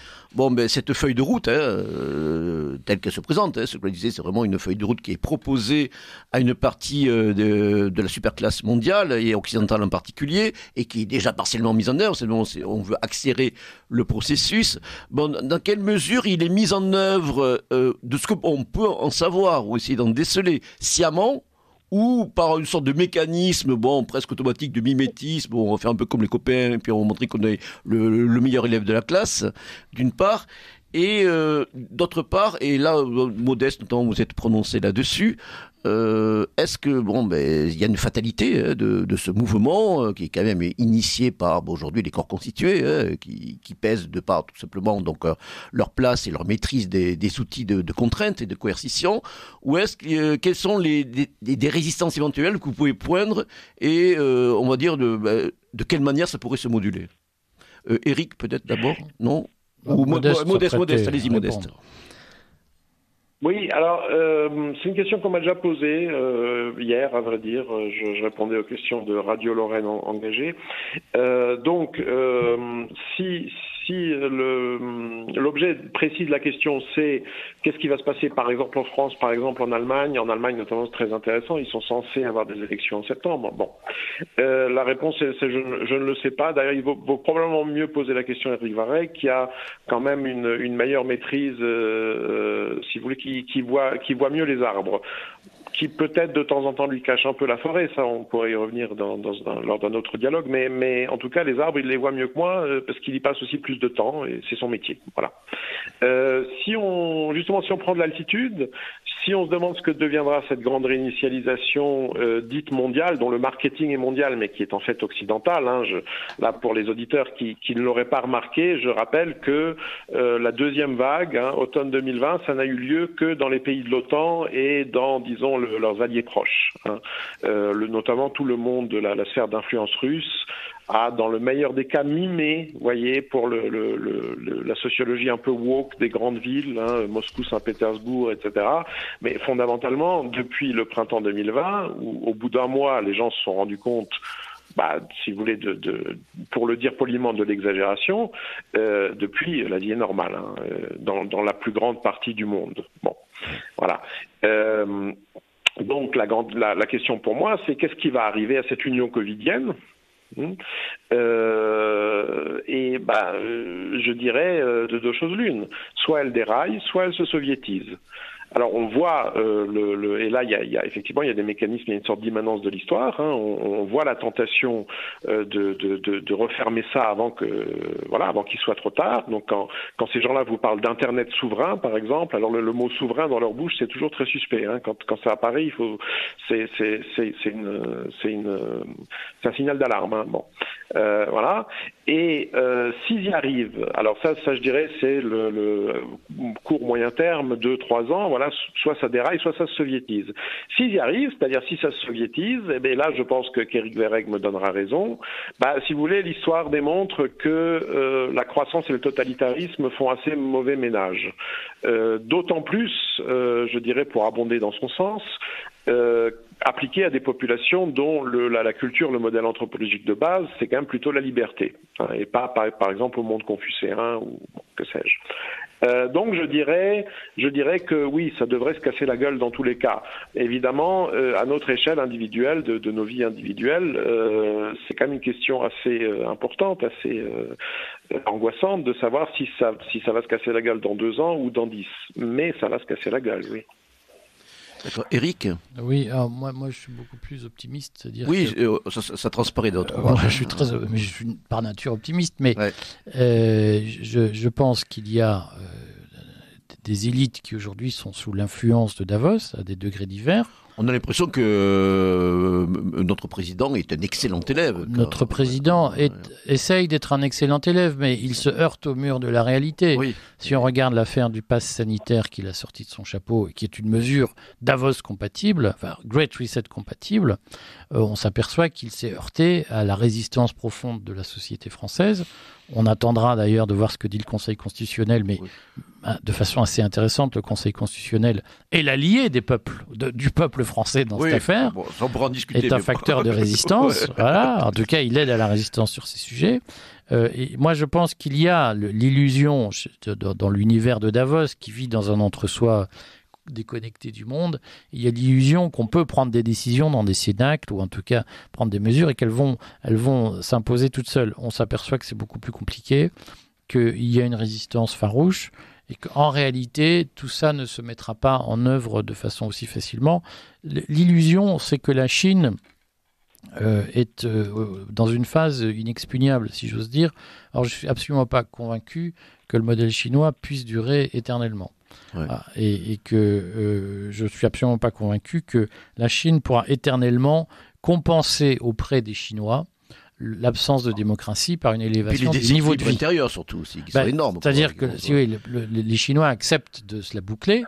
cette feuille de route, telle qu'elle se présente, ce que je disais, c'est vraiment une feuille de route qui est proposée à une partie de la superclasse mondiale et occidentale en particulier, et qui est déjà partiellement mise en œuvre. On veut accélérer le processus. Dans quelle mesure il est mis en œuvre, de ce qu'on peut en savoir ou essayer d'en déceler sciemment, ou par une sorte de mécanisme, presque automatique de mimétisme, on va faire un peu comme les copains, et puis on va montrer qu'on est le meilleur élève de la classe, d'une part, et d'autre part, et là, Modeste, notamment, vous êtes prononcé là-dessus, est-ce que, il y a une fatalité de ce mouvement qui est quand même initié par, aujourd'hui, les corps constitués, qui pèsent de part, tout simplement, donc, leur place et leur maîtrise des outils de contrainte et de coercition, ou quelles sont des résistances éventuelles que vous pouvez poindre et, on va dire, de quelle manière ça pourrait se moduler? Éric, peut-être d'abord, non? Ou Modeste, allez-y, Modeste. Oui, alors c'est une question qu'on m'a déjà posée hier, à vrai dire. Je répondais aux questions de Radio Lorraine engagée. Donc, si l'objet précis de la question, c'est qu'est-ce qui va se passer, par exemple en France, par exemple en Allemagne notamment, c'est très intéressant. Ils sont censés avoir des élections en septembre. Bon, la réponse c'est je ne le sais pas. D'ailleurs, il vaut probablement mieux poser la question à Éric Vareg, qui a quand même une meilleure maîtrise, si vous voulez, qui voit mieux les arbres, qui peut-être de temps en temps lui cache un peu la forêt. Ça, on pourrait y revenir lors d'un autre dialogue, mais en tout cas, les arbres, il les voit mieux que moi, parce qu'il y passe aussi plus de temps, et c'est son métier. Voilà. Si on prend de l'altitude, si on se demande ce que deviendra cette grande réinitialisation dite mondiale, dont le marketing est mondial, mais qui est en fait occidental, là, pour les auditeurs qui ne l'auraient pas remarqué, je rappelle que la deuxième vague, automne 2020, ça n'a eu lieu que dans les pays de l'OTAN et dans, disons, leurs alliés proches. Notamment tout le monde de la sphère d'influence russe a, dans le meilleur des cas, mimé, voyez, pour la sociologie un peu woke des grandes villes, Moscou, Saint-Pétersbourg, etc. Mais fondamentalement, depuis le printemps 2020, où au bout d'un mois, les gens se sont rendus compte, si vous voulez, pour le dire poliment, de l'exagération, depuis, la vie est normale, dans la plus grande partie du monde. Bon, voilà. Donc, la question pour moi, c'est qu'est-ce qui va arriver à cette union covidienne ? Je dirais de deux choses l'une. Soit elle déraille, soit elle se soviétise. Alors on voit et là il y a effectivement il y a des mécanismes, il y a une sorte d'immanence de l'histoire. On voit la tentation de refermer ça avant qu'il soit trop tard. Donc quand ces gens-là vous parlent d'internet souverain par exemple, alors le mot souverain dans leur bouche c'est toujours très suspect. Quand ça apparaît, c'est un signal d'alarme. Bon, voilà. Et s'ils y arrivent, alors ça je dirais c'est le court moyen terme, 2-3 ans. Voilà, soit ça déraille, soit ça se soviétise. S'ils y arrivent, c'est-à-dire si ça se soviétise, là je pense qu'Éric Vareg me donnera raison. Si vous voulez, l'histoire démontre que la croissance et le totalitarisme font assez mauvais ménage. D'autant plus, je dirais, pour abonder dans son sens, appliqué à des populations dont la culture, le modèle anthropologique de base, c'est quand même plutôt la liberté, et pas par exemple au monde confucéen ou que sais-je. Donc je dirais que oui, ça devrait se casser la gueule dans tous les cas. Évidemment, à notre échelle individuelle, de nos vies individuelles, c'est quand même une question assez importante, assez angoissante de savoir si ça va se casser la gueule dans 2 ans ou dans 10. Mais ça va se casser la gueule, oui. D'accord. Éric ? Oui, alors moi je suis beaucoup plus optimiste, c'est-à-dire ça transparaît d'autres. Je suis par nature optimiste, mais ouais. Je pense qu'il y a des élites qui aujourd'hui sont sous l'influence de Davos à des degrés divers. On a l'impression que notre président est un excellent élève. Notre président essaye d'être un excellent élève, mais il se heurte au mur de la réalité. Oui. Si on regarde l'affaire du pass sanitaire qu'il a sorti de son chapeau, et qui est une mesure Davos compatible, enfin Great Reset compatible, on s'aperçoit qu'il s'est heurté à la résistance profonde de la société française. On attendra d'ailleurs de voir ce que dit le Conseil constitutionnel, mais de façon assez intéressante, le Conseil constitutionnel est l'allié des peuples, du peuple français dans cette affaire, on pourra en discuter, est un facteur de résistance. Voilà. En tout cas, il aide à la résistance sur ces sujets. Et moi, je pense qu'il y a l'illusion dans l'univers de Davos, qui vit dans un entre-soi déconnecté du monde. Il y a l'illusion qu'on peut prendre des décisions dans des cénacles, ou en tout cas prendre des mesures, et elles vont s'imposer toutes seules. On s'aperçoit que c'est beaucoup plus compliqué, qu'il y a une résistance farouche, et qu'en réalité, tout ça ne se mettra pas en œuvre de façon aussi facilement. L'illusion, c'est que la Chine est dans une phase inexpugnable, si j'ose dire. Alors, je ne suis absolument pas convaincu que le modèle chinois puisse durer éternellement. Ouais. Et que je ne suis absolument pas convaincu que la Chine pourra éternellement compenser auprès des Chinois l'absence de démocratie par une élévation du niveau de vie. L'intérieur surtout aussi, qui sont énormes. C'est-à-dire que les Chinois acceptent de se la boucler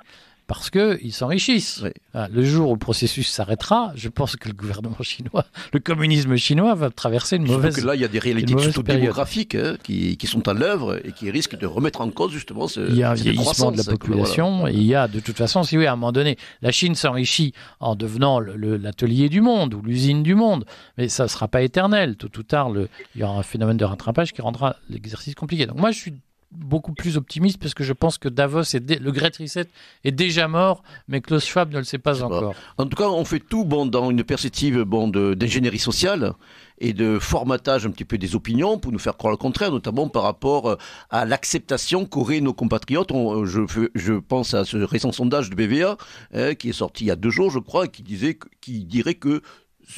parce qu'ils s'enrichissent. Oui. Le jour où le processus s'arrêtera, je pense que le gouvernement chinois, le communisme chinois va traverser une mauvaise période. Que là, il y a des réalités surtout démographiques qui sont à l'œuvre et qui risquent de remettre en cause justement il y a un vieillissement de la population et il y a de toute façon, si oui, à un moment donné, la Chine s'enrichit en devenant l'atelier du monde ou l'usine du monde, mais ça ne sera pas éternel. Tôt ou tard, il y aura un phénomène de rattrapage qui rendra l'exercice compliqué. Donc moi, je suis beaucoup plus optimiste parce que je pense que Davos, le Great Reset est déjà mort, mais Klaus Schwab ne le sait pas encore. En tout cas, on fait tout dans une perspective d'ingénierie sociale et de formatage un petit peu des opinions pour nous faire croire le contraire, notamment par rapport à l'acceptation qu'auraient nos compatriotes. Je pense à ce récent sondage de BVA qui est sorti il y a 2 jours, je crois, et qui dirait que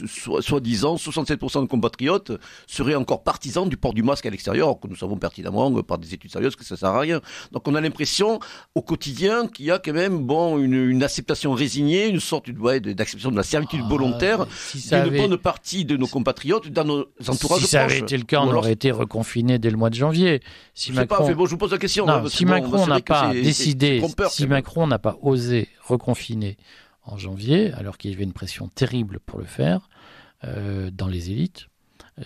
soi-disant 67% de compatriotes seraient encore partisans du port du masque à l'extérieur, alors que nous savons pertinemment par des études sérieuses que ça ne sert à rien. Donc on a l'impression au quotidien qu'il y a quand même une acceptation résignée, une sorte d'acceptation de la servitude volontaire d'une bonne partie de nos compatriotes dans nos entourages proches. Si ça avait été le cas, on aurait été reconfiné dès le mois de janvier. Je vous pose la question. Si Macron n'a pas décidé, si Macron n'a pas osé reconfiner en janvier, alors qu'il y avait une pression terrible pour le faire dans les élites,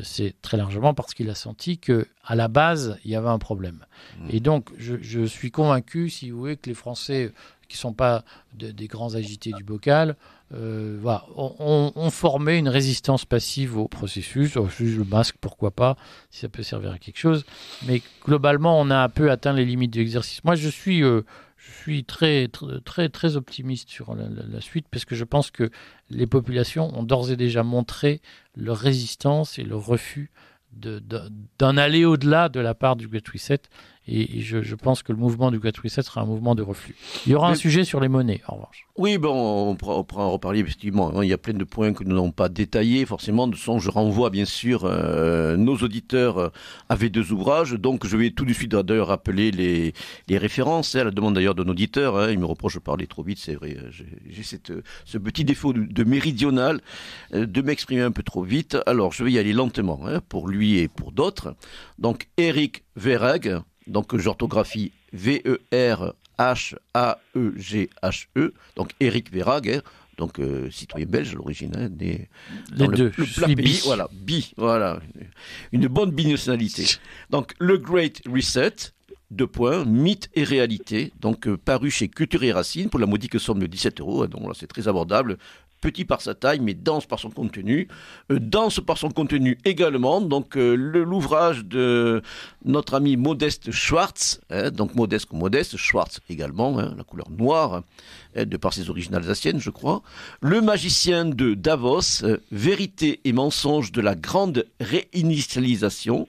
c'est très largement parce qu'il a senti qu'à la base, il y avait un problème. Et donc, je suis convaincu, si vous voulez, que les Français, qui ne sont pas des grands agités du bocal, ont formé une résistance passive au processus. Le masque, pourquoi pas, si ça peut servir à quelque chose. Mais globalement, on a un peu atteint les limites de l'exercice. Moi, je suis très, très, très optimiste sur la suite parce que je pense que les populations ont d'ores et déjà montré leur résistance et leur refus d'en aller au-delà de la part du Great Reset. Et je pense que le mouvement du Great Reset sera un mouvement de reflux. Il y aura un sujet sur les monnaies, en revanche. Oui, on pourra en reparler, effectivement. Il y a plein de points que nous n'avons pas détaillés, forcément. De toute façon, je renvoie, bien sûr, nos auditeurs à V2 ouvrages. Donc, je vais tout de suite, d'ailleurs, rappeler les références, à la demande, d'ailleurs, d'un auditeur. Il me reproche de parler trop vite, c'est vrai. J'ai ce petit défaut de méridional, de m'exprimer un peu trop vite. Alors, je vais y aller lentement, pour lui et pour d'autres. Donc, Eric Verhaeghe. Donc j'orthographie Verhaeghe, donc Eric Verhaeghe, donc citoyen belge à l'origine, né dans les deux. Le plat pays, voilà, une bonne binationalité. Donc le Great Reset, 2 points, mythe et réalité, donc paru chez Culture et Racines pour la modique somme de 17 €, donc là c'est très abordable. Petit par sa taille, mais dense par son contenu. Dense par son contenu également. Donc, l'ouvrage de notre ami Modeste Schwartz, donc modeste comme modeste, Schwartz également, la couleur noire, de par ses origines alsaciennes, je crois. Le magicien de Davos, vérité et mensonge de la grande réinitialisation.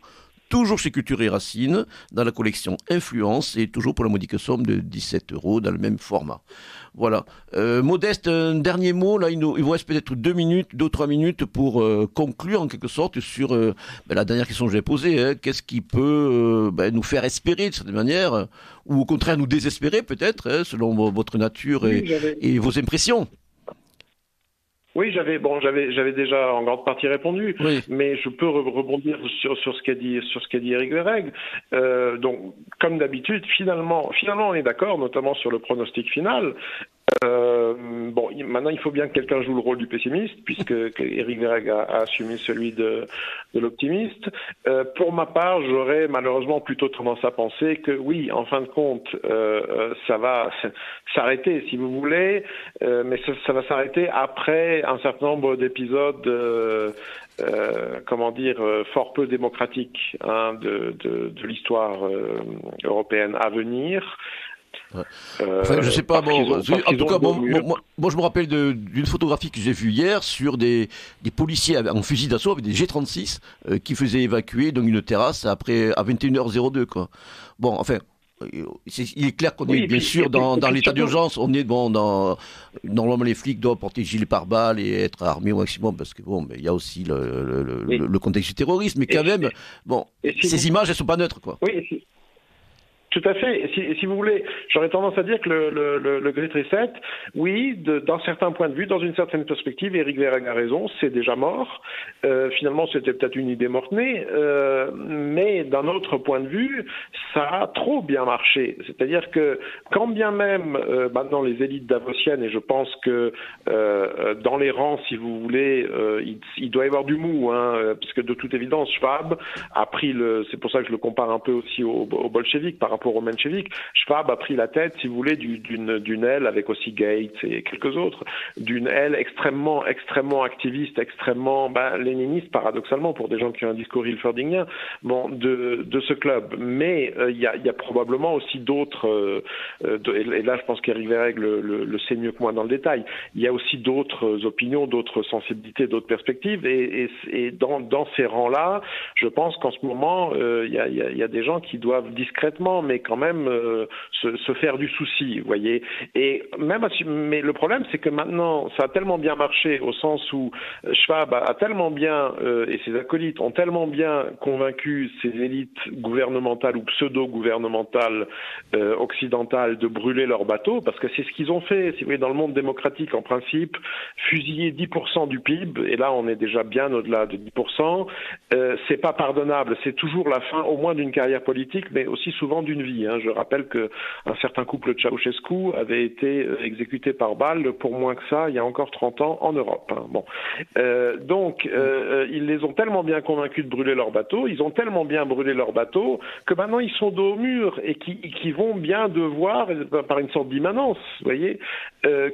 Toujours chez Culture et Racines, dans la collection Influence, et toujours pour la modique somme de 17 € dans le même format. Voilà. Modeste, un dernier mot, là, il vous reste peut-être 2 ou 3 minutes pour conclure en quelque sorte sur la dernière question que j'ai posée. Qu'est-ce qui peut nous faire espérer de cette manière, ou au contraire nous désespérer peut-être, selon votre nature et vos impressions? Oui, j'avais déjà en grande partie répondu, oui. Mais je peux rebondir sur ce qu'a dit Eric Verhaeghe. Donc, comme d'habitude, finalement, on est d'accord, notamment sur le pronostic final. Maintenant, il faut bien que quelqu'un joue le rôle du pessimiste, puisque Eric Verhaeghe a assumé celui de l'optimiste. Pour ma part, j'aurais malheureusement plutôt tendance à penser que oui, en fin de compte, ça va s'arrêter, si vous voulez, mais ça va s'arrêter après un certain nombre d'épisodes, fort peu démocratiques de l'histoire européenne à venir. Je sais pas, en tout cas, moi je me rappelle d'une photographie que j'ai vue hier sur des policiers en fusil d'assaut avec des G36 qui faisaient évacuer donc une terrasse à 21h02, quoi. Bon, enfin, il est clair qu'on est bien sûr dans l'état d'urgence. On est normalement les flics doivent porter gilet pare-balles et être armés au maximum parce que mais il y a aussi le contexte du terrorisme. Mais quand même, ces images elles sont pas neutres, quoi. Oui. Tout à fait. Si vous voulez, j'aurais tendance à dire que le Great Reset, oui, d'un certain point de vue, dans une certaine perspective, Éric Verreigh a raison, c'est déjà mort. Finalement, c'était peut-être une idée morte-née, mais d'un autre point de vue, ça a trop bien marché. C'est-à-dire que, quand bien même maintenant les élites davosiennes, et je pense que dans les rangs, si vous voulez, il doit y avoir du mou, puisque de toute évidence, Schwab a pris c'est pour ça que je le compare un peu aussi aux bolcheviks par rapport aux mencheviks. Schwab a pris la tête, si vous voulez, d'une aile, avec aussi Gates et quelques autres, d'une aile extrêmement activiste, extrêmement léniniste, paradoxalement, pour des gens qui ont un discours hilferdingien, de ce club. Mais il y a probablement aussi d'autres, et là je pense qu'Éric Verreigh le sait mieux que moi dans le détail, il y a aussi d'autres opinions, d'autres sensibilités, d'autres perspectives, et dans ces rangs-là, je pense qu'en ce moment, il y a des gens qui doivent discrètement, mais quand même se faire du souci, vous voyez. Mais le problème, c'est que maintenant, ça a tellement bien marché au sens où Schwab a tellement bien, et ses acolytes ont tellement bien convaincu ces élites gouvernementales ou pseudo-gouvernementales occidentales de brûler leurs bateaux, parce que c'est ce qu'ils ont fait, si vous voulez, dans le monde démocratique, en principe, fusiller 10% du PIB, et là on est déjà bien au-delà de 10%, c'est pas pardonnable, c'est toujours la fin, au moins d'une carrière politique, mais aussi souvent d'une vie. Je rappelle qu'un certain couple de Ceausescu avait été exécuté par balle pour moins que ça il y a encore 30 ans en Europe. Donc ils les ont tellement bien convaincus de brûler leur bateau, ils ont tellement bien brûlé leur bateau que maintenant ils sont dos au mur et qui vont bien devoir, par une sorte d'immanence, vous voyez,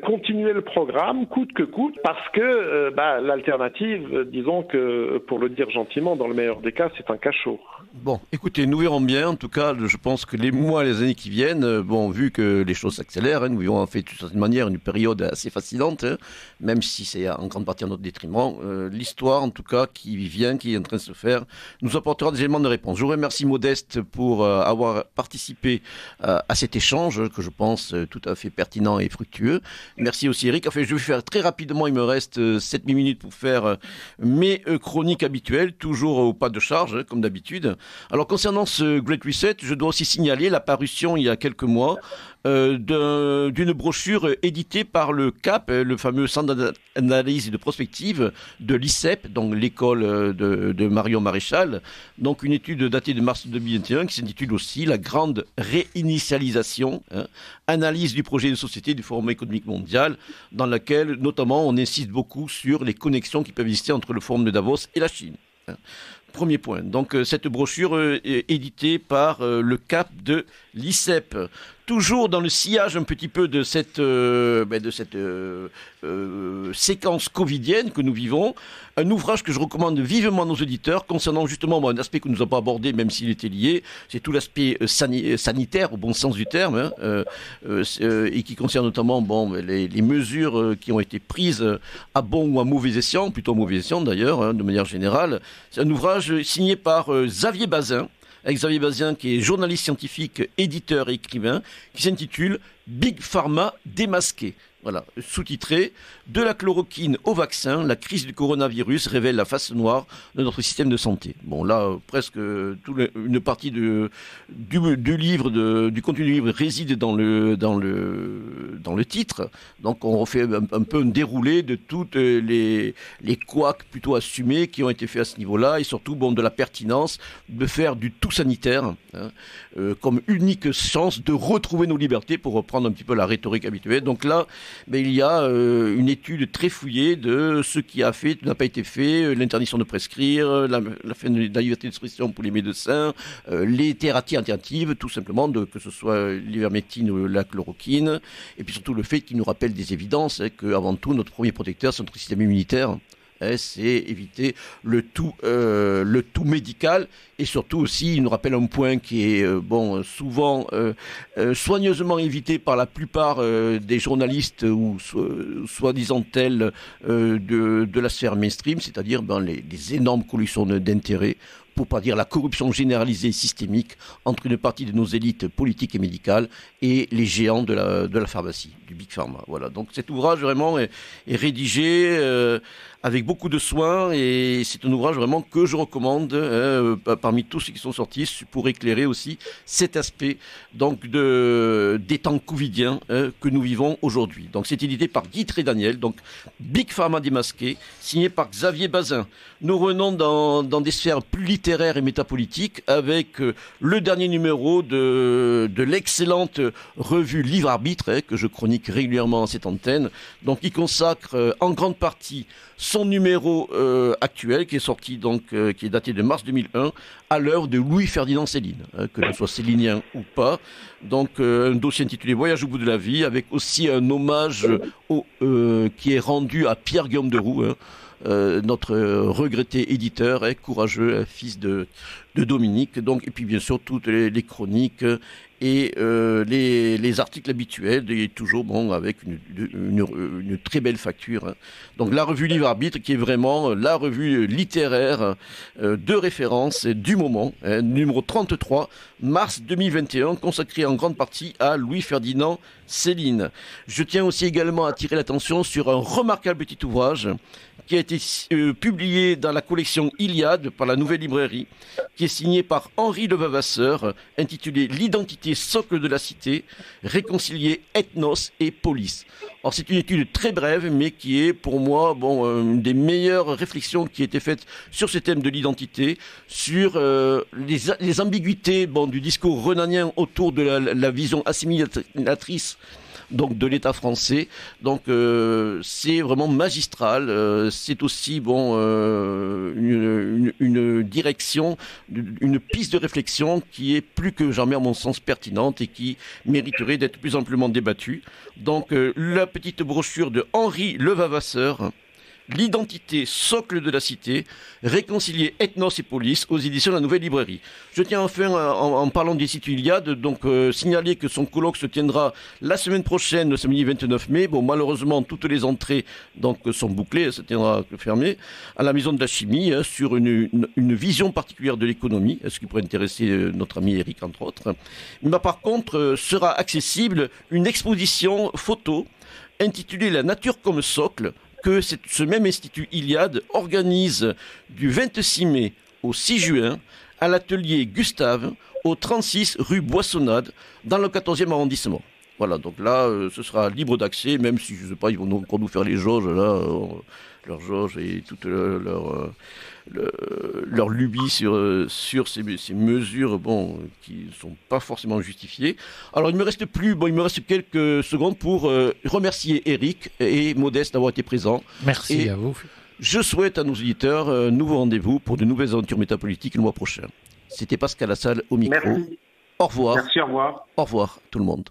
continuer le programme coûte que coûte, parce que l'alternative, disons que, pour le dire gentiment, dans le meilleur des cas, c'est un cachot. Bon, écoutez, nous verrons bien. En tout cas, je pense que les mois, les années qui viennent, vu que les choses s'accélèrent, nous vivons en fait d'une certaine manière une période assez fascinante, même si c'est en grande partie à notre détriment. L'histoire, en tout cas, qui est en train de se faire, nous apportera des éléments de réponse. Je vous remercie, Modeste, pour avoir participé à cet échange que je pense tout à fait pertinent et fructueux. Merci aussi, Eric. Enfin, je vais faire très rapidement, il me reste 7 minutes pour faire mes chroniques habituelles, toujours au pas de charge, comme d'habitude. Alors, concernant ce Great Reset, je dois aussi signaler la parution il y a quelques mois d'une brochure éditée par le CAP, le fameux Centre d'analyse et de prospective de l'ICEP, donc l'école de Marion Maréchal. Donc une étude datée de mars 2021 qui s'intitule aussi La grande réinitialisation, analyse du projet de société du Forum économique mondial, dans laquelle notamment on insiste beaucoup sur les connexions qui peuvent exister entre le Forum de Davos et la Chine. Premier point. Donc cette brochure est éditée par le CAP de l'ICEP. Toujours dans le sillage un petit peu de cette séquence covidienne que nous vivons, un ouvrage que je recommande vivement à nos auditeurs concernant justement un aspect que nous n'avons pas abordé, même s'il était lié, c'est tout l'aspect sanitaire au bon sens du terme, et qui concerne notamment les mesures qui ont été prises à bon ou à mauvais escient, plutôt à mauvais escient d'ailleurs, de manière générale. C'est un ouvrage signé par Xavier Bazin, Xavier Bazin, qui est journaliste scientifique, éditeur et écrivain, qui s'intitule « Big Pharma démasqué ». Voilà, sous-titré « De la chloroquine au vaccin, la crise du coronavirus révèle la face noire de notre système de santé ». Bon, là, presque une partie du livre, du contenu du livre réside dans le titre. Donc, on refait un peu un déroulé de toutes les couacs plutôt assumés qui ont été faits à ce niveau-là, et surtout, de la pertinence de faire du tout sanitaire comme unique chance de retrouver nos libertés, pour reprendre un petit peu la rhétorique habituelle. Donc là, il y a une étude très fouillée de ce qui a fait, n'a pas été fait, l'interdiction de prescrire, la fin de la liberté d'expression pour les médecins, les thérapies alternatives, tout simplement, que ce soit l'ivermectine ou la chloroquine, et puis surtout le fait qu'il nous rappelle des évidences, qu'avant tout, notre premier protecteur, c'est notre système immunitaire. C'est éviter le tout médical, et surtout aussi il nous rappelle un point qui est souvent soigneusement évité par la plupart des journalistes ou soi-disant tels de la sphère mainstream, c'est-à-dire les énormes collections d'intérêts pour pas dire la corruption généralisée et systémique entre une partie de nos élites politiques et médicales et les géants de la pharmacie, du Big Pharma. Voilà. Donc cet ouvrage vraiment est rédigé avec beaucoup de soin et c'est un ouvrage vraiment que je recommande parmi tous ceux qui sont sortis pour éclairer aussi cet aspect donc des temps covidiens que nous vivons aujourd'hui. Donc c'est édité par Guy Trédaniel, donc Big Pharma démasqué, signé par Xavier Bazin. Nous revenons dans des sphères plus littéraires et métapolitiques avec le dernier numéro de l'excellente revue Livre Arbitre que je chronique régulièrement à cette antenne. Donc il consacre en grande partie son numéro actuel qui est sorti donc qui est daté de mars 2001 à l'œuvre de Louis-Ferdinand Céline, que l'on soit célinien ou pas. Donc un dossier intitulé Voyage au bout de la vie avec aussi un hommage qui est rendu à Pierre-Guillaume Deroux, notre regretté éditeur, courageux, fils de Dominique. Donc, et puis bien sûr toutes les chroniques et les articles habituels, et toujours avec une très belle facture. Donc la revue Livre Arbitre qui est vraiment la revue littéraire de référence du moment, numéro 33, mars 2021, consacré en grande partie à Louis-Ferdinand Céline. Je tiens aussi également à attirer l'attention sur un remarquable petit ouvrage qui a été publié dans la collection Iliade par la Nouvelle Librairie, qui est signé par Henri Levavasseur, intitulé L'identité socle de la cité, réconcilier ethnos et police. Alors c'est une étude très brève, mais qui est pour moi une des meilleures réflexions qui a été faites sur ce thème de l'identité, sur les ambiguïtés du discours renanien autour de la vision assimilatrice donc de l'État français. Donc c'est vraiment magistral. C'est aussi une direction, une piste de réflexion qui est plus que jamais à mon sens pertinente et qui mériterait d'être plus amplement débattue. Donc la petite brochure de Henri Levavasseur, L'identité socle de la cité, réconcilier ethnos et police, aux éditions de la Nouvelle Librairie. Je tiens enfin, en parlant des sites Iliade, donc signaler que son colloque se tiendra la semaine prochaine, le samedi 29 mai. Malheureusement, toutes les entrées donc sont bouclées, ça tiendra fermé, à la Maison de la Chimie, sur une vision particulière de l'économie, ce qui pourrait intéresser notre ami Eric, entre autres. Mais par contre, sera accessible une exposition photo intitulée La nature comme socle, que ce même institut Iliade organise du 26 mai au 6 juin à l'atelier Gustave, au 36 rue Boissonnade, dans le 14e arrondissement. Voilà, donc là, ce sera libre d'accès, même si, je ne sais pas, ils vont encore nous faire les jauges, là, leurs jauges et toute leur lubie sur ces mesures, qui ne sont pas forcément justifiées. Alors, il me reste quelques secondes pour remercier Eric et Modeste d'avoir été présents. Merci à vous. Je souhaite à nos auditeurs un nouveau rendez-vous pour de nouvelles aventures métapolitiques le mois prochain. C'était Pascal Lassalle au micro. Merci. Au revoir. Merci, au revoir. Au revoir tout le monde.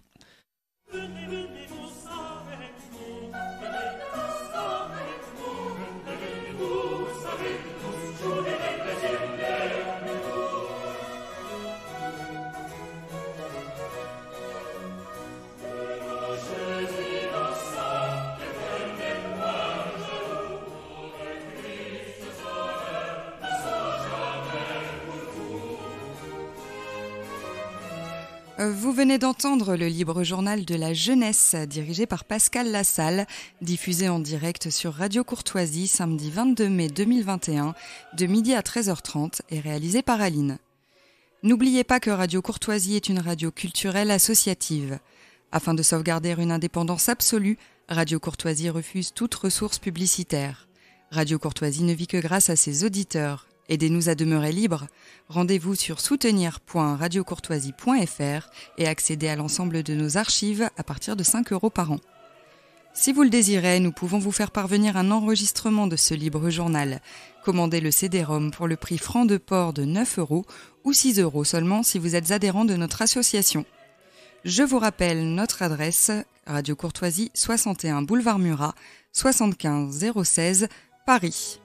Vous venez d'entendre le libre journal de la jeunesse dirigé par Pascal Lassalle, diffusé en direct sur Radio Courtoisie samedi 22 mai 2021 de midi à 13h30 et réalisé par Aline. N'oubliez pas que Radio Courtoisie est une radio culturelle associative. Afin de sauvegarder une indépendance absolue, Radio Courtoisie refuse toute ressource publicitaire. Radio Courtoisie ne vit que grâce à ses auditeurs. Aidez-nous à demeurer libres. Rendez-vous sur soutenir.radiocourtoisie.fr et accédez à l'ensemble de nos archives à partir de 5 € par an. Si vous le désirez, nous pouvons vous faire parvenir un enregistrement de ce libre journal. Commandez le CD-ROM pour le prix franc de port de 9 € ou 6 € seulement si vous êtes adhérent de notre association. Je vous rappelle notre adresse, Radio Courtoisie, 61 boulevard Murat, 75 016, Paris.